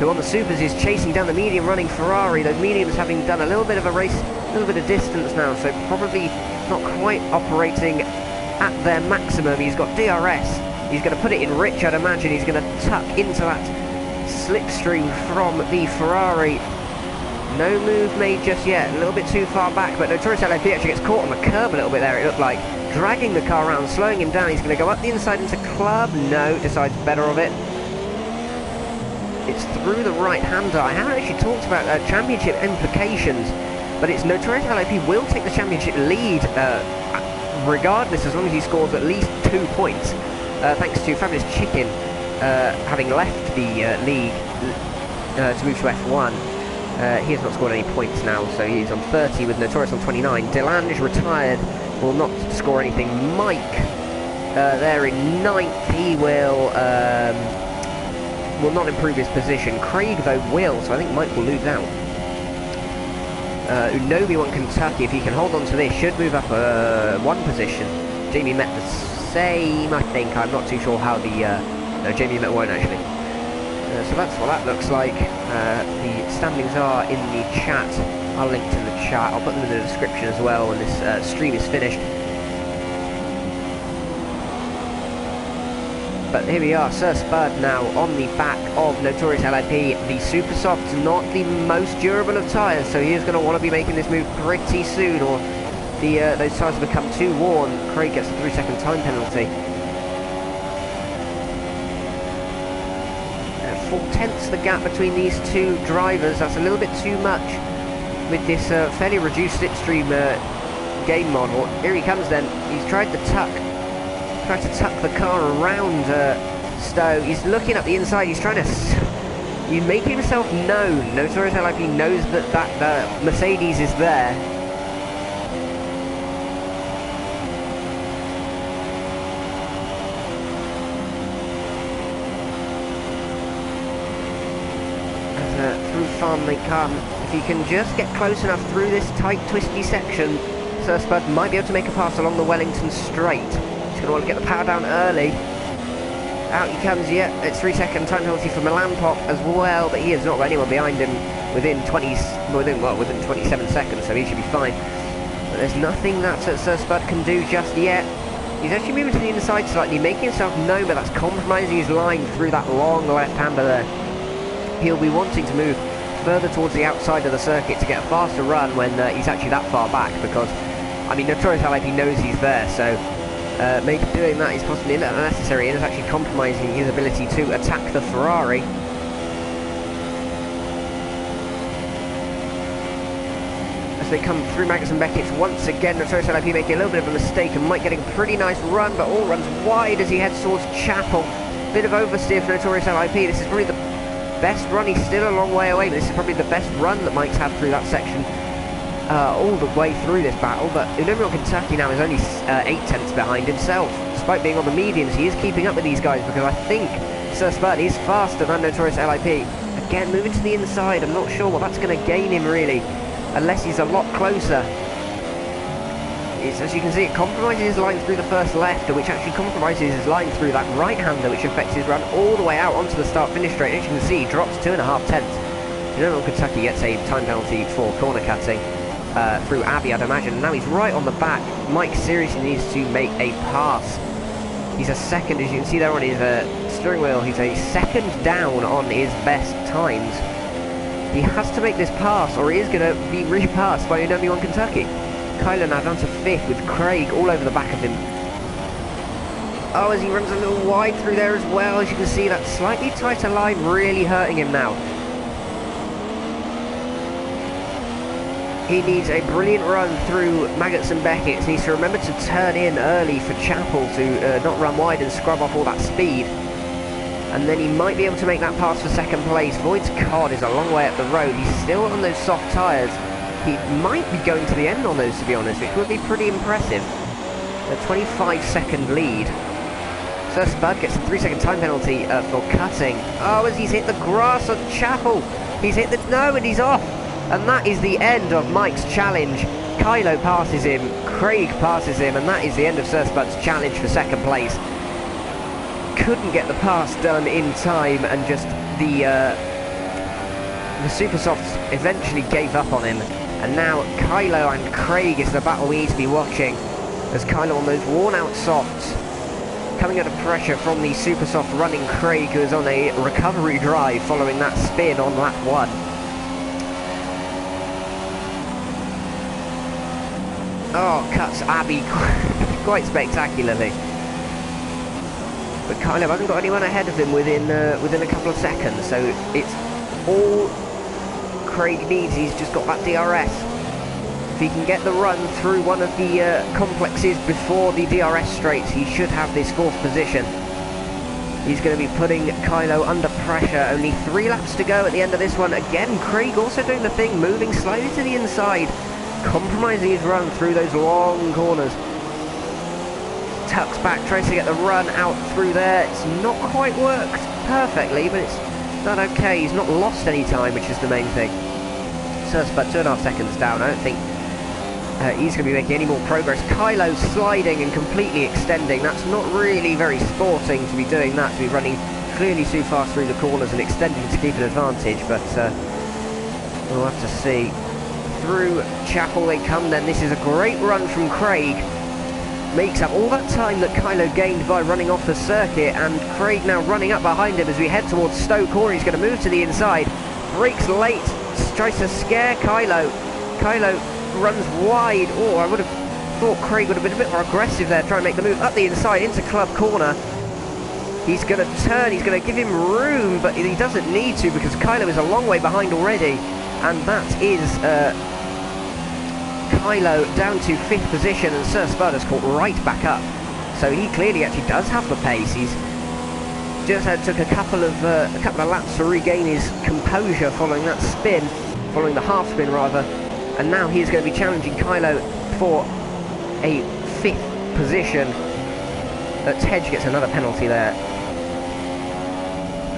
who on the supers is chasing down the medium running Ferrari. Those mediums having done a little bit of a race, a little bit of distance now, so probably not quite operating at their maximum. He's got DRS. He's going to put it in rich, I'd imagine. He's going to tuck into that slipstream from the Ferrari. No move made just yet, a little bit too far back, but Notorious LIP actually gets caught on the curb a little bit there, it looked like, dragging the car around, slowing him down. He's going to go up the inside into Club. No, decides better of it. It's through the right-hander. I haven't actually talked about championship implications, but it's Notorious LIP will take the championship lead regardless, as long as he scores at least 2 points, thanks to Fabulous Chicken having left the league to move to F1, he has not scored any points now, so he's on 30 with Notorious on 29. Delange retired, will not score anything. Mike, there in 9th, he will not improve his position. Craig, though, will, so I think Mike will lose out. Unobi won Kentucky, if he can hold on to this, should move up one position. Jamie met the same, I think. I'm not too sure how the... no, Jamie met one, actually. So that's what that looks like. The standings are in the chat. I'll link to the chat. I'll put them in the description as well when this stream is finished. But here we are, Sir Spud now on the back of Notorious LIP. The Super Soft's not the most durable of tyres, so he is going to want to be making this move pretty soon, or those tyres have become too worn. Craig gets a 3-second time penalty. 4/10 the gap between these two drivers. That's a little bit too much with this fairly reduced slipstream game model. Here he comes then. He's tried to tuck the car around Stowe. He's looking up the inside. He's trying to make himself known. Notorious LIP knows that Mercedes is there. Through farm they come. If he can just get close enough through this tight, twisty section, Sir Spud might be able to make a pass along the Wellington Straight. He's going to want to get the power down early. Out he comes, yeah, it's 3-second time penalty for Milan Pop as well, but he has not got anyone behind him within 27 seconds, so he should be fine. But there's nothing that Sir Spud can do just yet. He's actually moving to the inside slightly, making himself known, but that's compromising his line through that long left-hander there. He'll be wanting to move further towards the outside of the circuit to get a faster run when he's actually that far back, because, I mean, Notorious LIP knows he's there, so maybe doing that is possibly unnecessary and is actually compromising his ability to attack the Ferrari. As they come through Magnussen Beckett's once again, Notorious LIP making a little bit of a mistake and Mike getting a pretty nice run, but all runs wide as he heads towards Chapel. Bit of oversteer for Notorious LIP. This is probably the best run. He's still a long way away, but this is probably the best run that Mike's had through that section all the way through this battle. But Unobi Kentucky now is only 8/10 behind himself. Despite being on the mediums, he is keeping up with these guys, because I think Sir Spud is faster than Notorious LIP. Again, moving to the inside. I'm not sure what that's going to gain him, really, unless he's a lot closer. As you can see, it compromises his line through the first left, which actually compromises his line through that right-hander, which affects his run all the way out onto the start-finish straight. As you can see, he drops 2.5 tenths. Unobi Kentucky gets a time penalty for corner cutting through Abbey, I'd imagine. Now he's right on the back. Mike seriously needs to make a pass. He's a second, as you can see there on his steering wheel, he's a second down on his best times. He has to make this pass, or he is going to be repassed by Unobi Kentucky. Kyler now down to 5th with Craig all over the back of him. Oh, as he runs a little wide through there as well. As you can see, that slightly tighter line really hurting him now. He needs a brilliant run through Maggots and Beckett. He needs to remember to turn in early for Chapel to not run wide and scrub off all that speed. And then he might be able to make that pass for second place. Voigt's Cod is a long way up the road. He's still on those soft tyres. He might be going to the end on those, to be honest, which would be pretty impressive. A 25-second lead. Sir Spud gets a 3-second time penalty for cutting. Oh, as he's hit the grass of Chapel. He's hit the... No, and he's off. And that is the end of Mike's challenge. Kylo passes him, Craig passes him, and that is the end of Sir Spud's challenge for second place. Couldn't get the pass done in time, and just the Super Softs eventually gave up on him. And now Kylo and Craig is the battle we need to be watching, as Kylo on those worn out softs, coming under pressure from the Super Soft running Craig, who is on a recovery drive following that spin on lap 1. Oh, cuts Abbey quite spectacularly. But Kylo hasn't got anyone ahead of him within a couple of seconds, so it's all Craig needs. He's just got that DRS. If he can get the run through one of the complexes before the DRS straights, he should have this 4th position. He's going to be putting Kylo under pressure. Only 3 laps to go at the end of this one. Again, Craig also doing the thing, moving slightly to the inside, compromising his run through those long corners. Tucks back, tries to get the run out through there. It's not quite worked perfectly, but it's done okay. He's not lost any time, which is the main thing. So it's about 2.5 seconds down. I don't think he's going to be making any more progress. Kylo sliding and completely extending. That's not really very sporting to be doing that, to be running clearly too fast through the corners and extending to keep an advantage, but we'll have to see. Through Chapel they come then. This is a great run from Craig. Makes up all that time that Kylo gained by running off the circuit, and Craig now running up behind him as we head towards Stowe Corner. He's going to move to the inside. Brakes late. Tries to scare Kylo. Kylo runs wide. Oh, I would have thought Craig would have been a bit more aggressive there, trying to make the move up the inside into Club Corner. He's going to turn, he's going to give him room, but he doesn't need to because Kylo is a long way behind already. And that is Kylo down to 5th position, and Sir Spud has caught right back up. So he clearly actually does have the pace. He's just took a couple of laps to regain his composure following that spin, following the half spin rather. And now he is going to be challenging Kylo for a 5th position. Tedge gets another penalty there.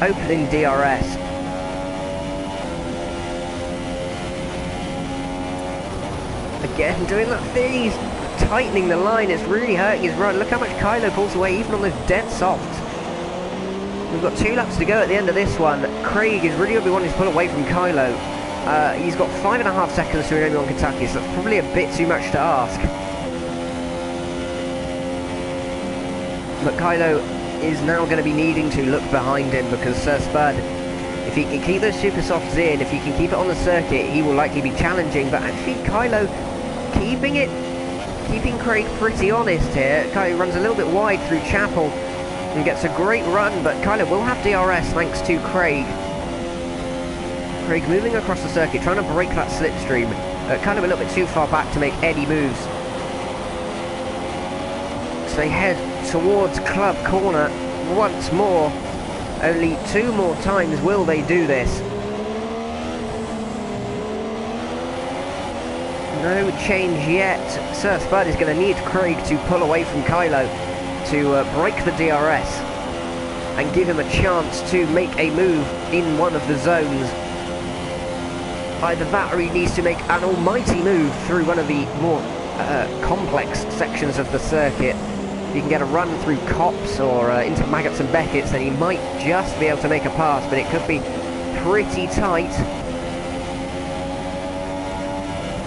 Opening DRS. Again, doing that thing, he's tightening the line, it's really hurting his run. Look how much Kylo pulls away, even on those dead softs. We've got 2 laps to go at the end of this one. Craig is really going to be wanting to pull away from Kylo. He's got 5.5 seconds to remain on Kentucky, so that's probably a bit too much to ask. But Kylo is now going to be needing to look behind him, because Sir Spud, if he can keep those super softs in, if he can keep it on the circuit, he will likely be challenging. But actually Kylo keeping Craig pretty honest here. Kylo runs a little bit wide through Chapel and gets a great run, but Kylo will have DRS thanks to Craig. Craig moving across the circuit, trying to break that slipstream. Kind of a little bit too far back to make any moves. So they head towards Club Corner once more. Only 2 more times will they do this. No change yet. Sir Spud is going to need Craig to pull away from Kylo to break the DRS and give him a chance to make a move in one of the zones. Either that or he needs to make an almighty move through one of the more complex sections of the circuit. If he can get a run through Cops or into Maggots and Beckett's, then he might just be able to make a pass, but it could be pretty tight.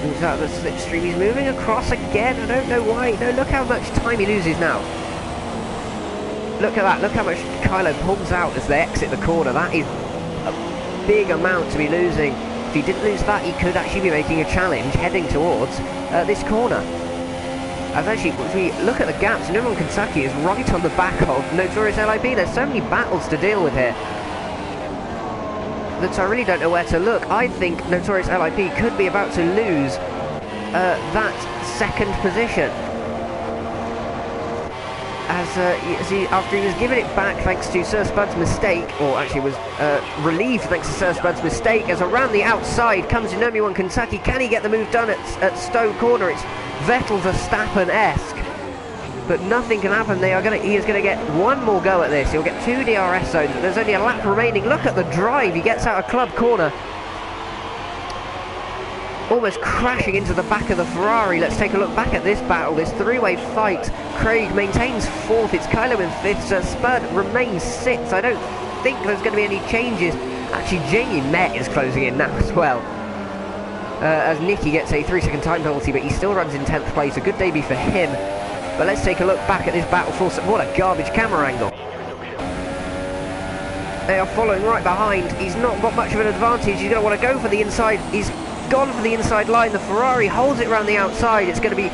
Moves out of the slipstream, he's moving across again, I don't know why. No, look how much time he loses now. Look at that, look how much Kylo pulls out as they exit the corner. That is a big amount to be losing. If he didn't lose that, he could actually be making a challenge heading towards this corner. As actually, if we look at the gaps, Number 1 Kentucky is right on the back of Notorious LIP. There's so many battles to deal with here that I really don't know where to look. I think Notorious LIP could be about to lose that 2nd position. After he was given it back thanks to Sir Spud's mistake, or actually was relieved thanks to Sir Spud's mistake, as around the outside comes Number 1 Kentucky. Can he get the move done at Stowe Corner? It's Vettel Verstappen-esque, but nothing can happen. He is going to get one more go at this. He'll get 2 DRS zones, but there's only a lap remaining. Look at the drive. He gets out of Club Corner, almost crashing into the back of the Ferrari. Let's take a look back at this battle, this 3-way fight. Craig maintains 4th. It's Kylo in 5th. Spud remains 6th. I don't think there's going to be any changes. Actually, Jamie Met is closing in now as well. As Nicky gets a 3-second time penalty, but he still runs in 10th place. A good debut for him. But let's take a look back at this battle for what a garbage camera angle. They are following right behind. He's not got much of an advantage. He's going to want to go for the inside. He's gone for the inside line. The Ferrari holds it around the outside. It's going to be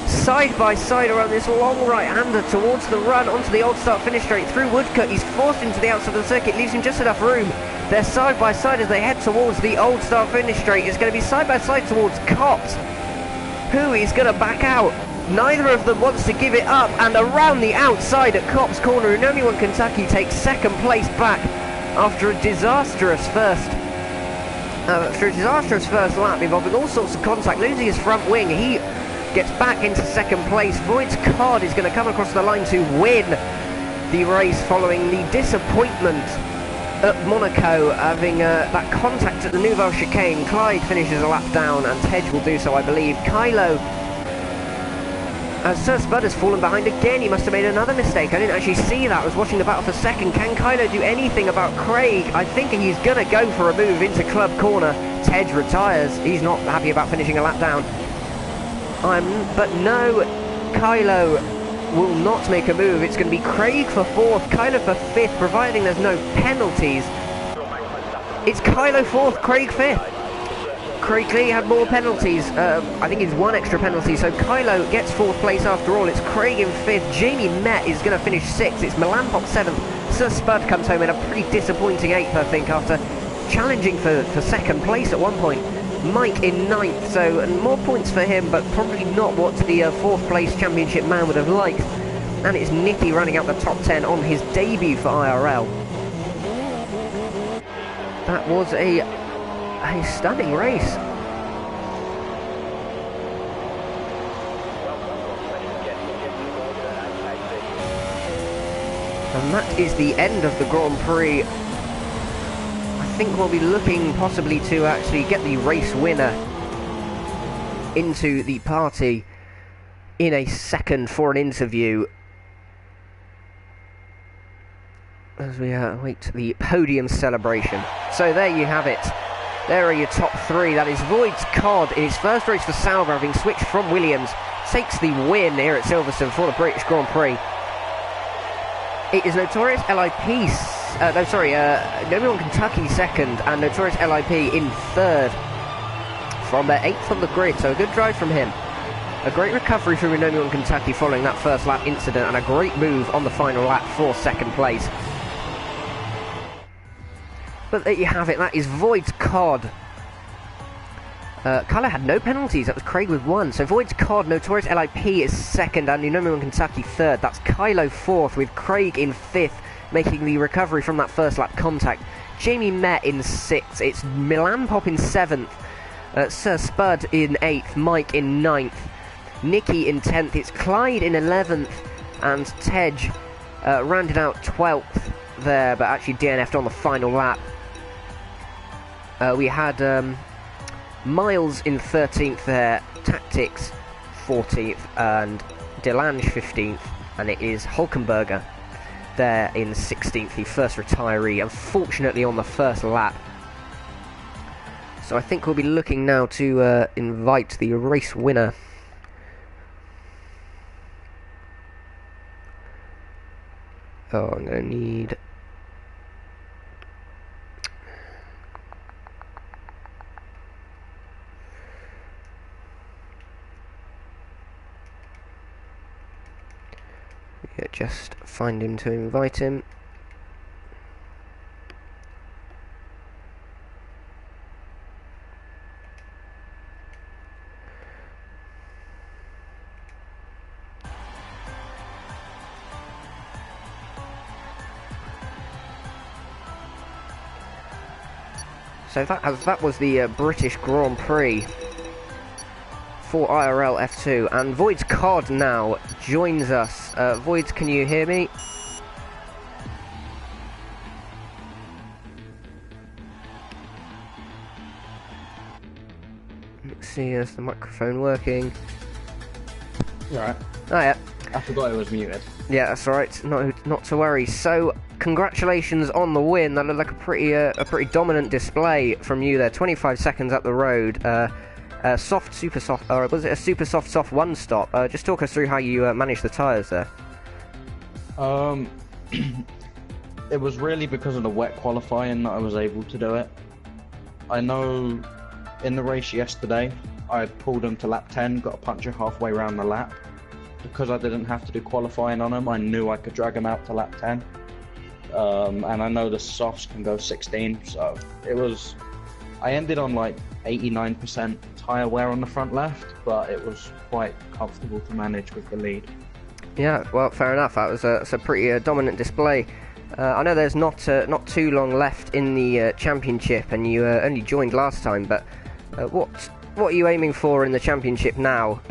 side by side around this long right-hander towards the run onto the old start finish straight through Woodcut. He's forced into the outside of the circuit, leaves him just enough room. They're side by side as they head towards the old start finish straight. It's going to be side by side towards Cops, who is going to back out. Neither of them wants to give it up, and around the outside at Cops Corner, Unomio Kentucky takes second place back after a disastrous first lap involving all sorts of contact, losing his front wing. He gets back into second place. Voigt's card is going to come across the line to win the race following the disappointment at Monaco, having that contact at the Nouvelle Chicane. Clyde finishes a lap down, and Tej will do so, I believe. Kylo, Sir Spud has fallen behind again. He must have made another mistake. I didn't actually see that. I was watching the battle for second. Can Kylo do anything about Craig? I think he's going to go for a move into Club Corner. Tej retires. He's not happy about finishing a lap down. But no, Kylo will not make a move. It's going to be Craig for fourth, Kylo for fifth, providing there's no penalties. It's Kylo fourth, Craig fifth. Craig clearly had more penalties. I think it's one extra penalty, so Kylo gets fourth place after all. It's Craig in fifth. Jamie Met is going to finish sixth. It's Milan Pop seventh. Sir Spud comes home in a pretty disappointing eighth, I think, after challenging for second place at one point. Mike in ninth, so more points for him, but probably not what the fourth place championship man would have liked. And it's Nicky running out the top 10 on his debut for IRL. That was a stunning race. And that is the end of the Grand Prix. I think we'll be looking possibly to actually get the race winner into the party in a second for an interview as we await the podium celebration. So there you have it. There are your top three. That is Voigt's Cod in his first race for Sauber, having switched from Williams, takes the win here at Silverstone for the British Grand Prix. It is Notorious LIP, Unomio Kentucky second, and Notorious LIP in third from 8th on the grid, so a good drive from him. A great recovery from Unomio Kentucky following that first lap incident, and a great move on the final lap for second place. But there you have it, that is Voigt's Cod. Kylo had no penalties, that was Craig with one. So Voigt's Cod, Notorious LIP is second, and Unomio Kentucky third. That's Kylo fourth, with Craig in fifth, making the recovery from that first lap contact. Jamie Met in sixth, it's Milan Pop in seventh, Sir Spud in eighth, Mike in ninth, Nicky in 10th, it's Clyde in 11th, and Tej rounded out 12th there, but actually DNF'd on the final lap. We had Miles in 13th there, Tactics 14th, and Delange 15th, and it is Hulkenberger there in 16th, the first retiree, unfortunately on the first lap. So I think we'll be looking now to invite the race winner. Oh, I'm going to need... Yeah, just find him to invite him. So that was the British Grand Prix for IRL F2, and Voigt's Cod now joins us. Voids, can you hear me? Let's see, is the microphone working? Right. Oh yeah. I forgot it was muted. Yeah, that's alright. Not to worry. So, congratulations on the win. That looked like a pretty dominant display from you there. 25 seconds up the road. Super soft, or was it a super soft one stop? Just talk us through how you managed the tyres there. It was really because of the wet qualifying that I was able to do it. I know in the race yesterday, I pulled them to lap 10, got a puncture halfway around the lap. Because I didn't have to do qualifying on them, I knew I could drag them out to lap 10. And I know the softs can go 16, so it was I ended on like 89% tyre wear on the front left, but it was quite comfortable to manage with the lead. Yeah, well, fair enough. That was a pretty dominant display. I know there's not too long left in the championship, and you only joined last time. But what are you aiming for in the championship now?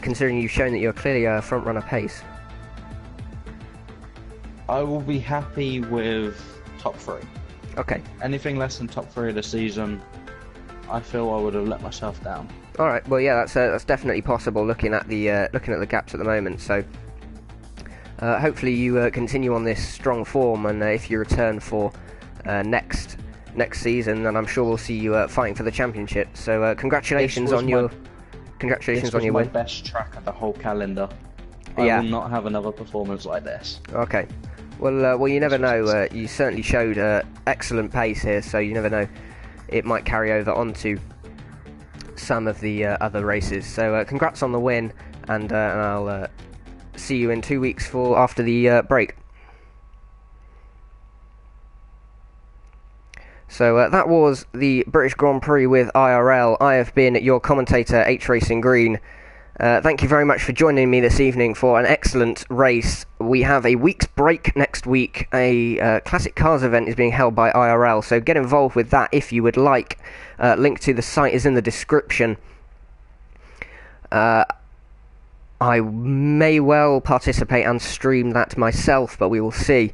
Considering you've shown that you're clearly a front runner pace. I will be happy with top 3. Okay. Anything less than top 3 of the season, I feel I would have let myself down. All right. Well, yeah, that's definitely possible. Looking at the gaps at the moment, so. Hopefully you continue on this strong form, and if you return for next season, then I'm sure we'll see you fighting for the championship. So congratulations on your win. This was my best track of the whole calendar. I will not have another performance like this. Okay. Well, you never know. You certainly showed excellent pace here, so you never know. It might carry over onto some of the other races. So congrats on the win, and I'll see you in 2 weeks after the break. So that was the British Grand Prix with IRL. I have been your commentator, H Racing Green. Thank you very much for joining me this evening for an excellent race. We have a week's break next week. A Classic Cars event is being held by IRL, so get involved with that if you would like. Link to the site is in the description. I may well participate and stream that myself, but we will see.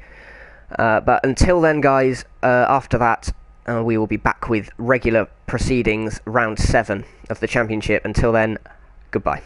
But until then, guys, after that, we will be back with regular proceedings, round 7 of the championship. Until then, goodbye.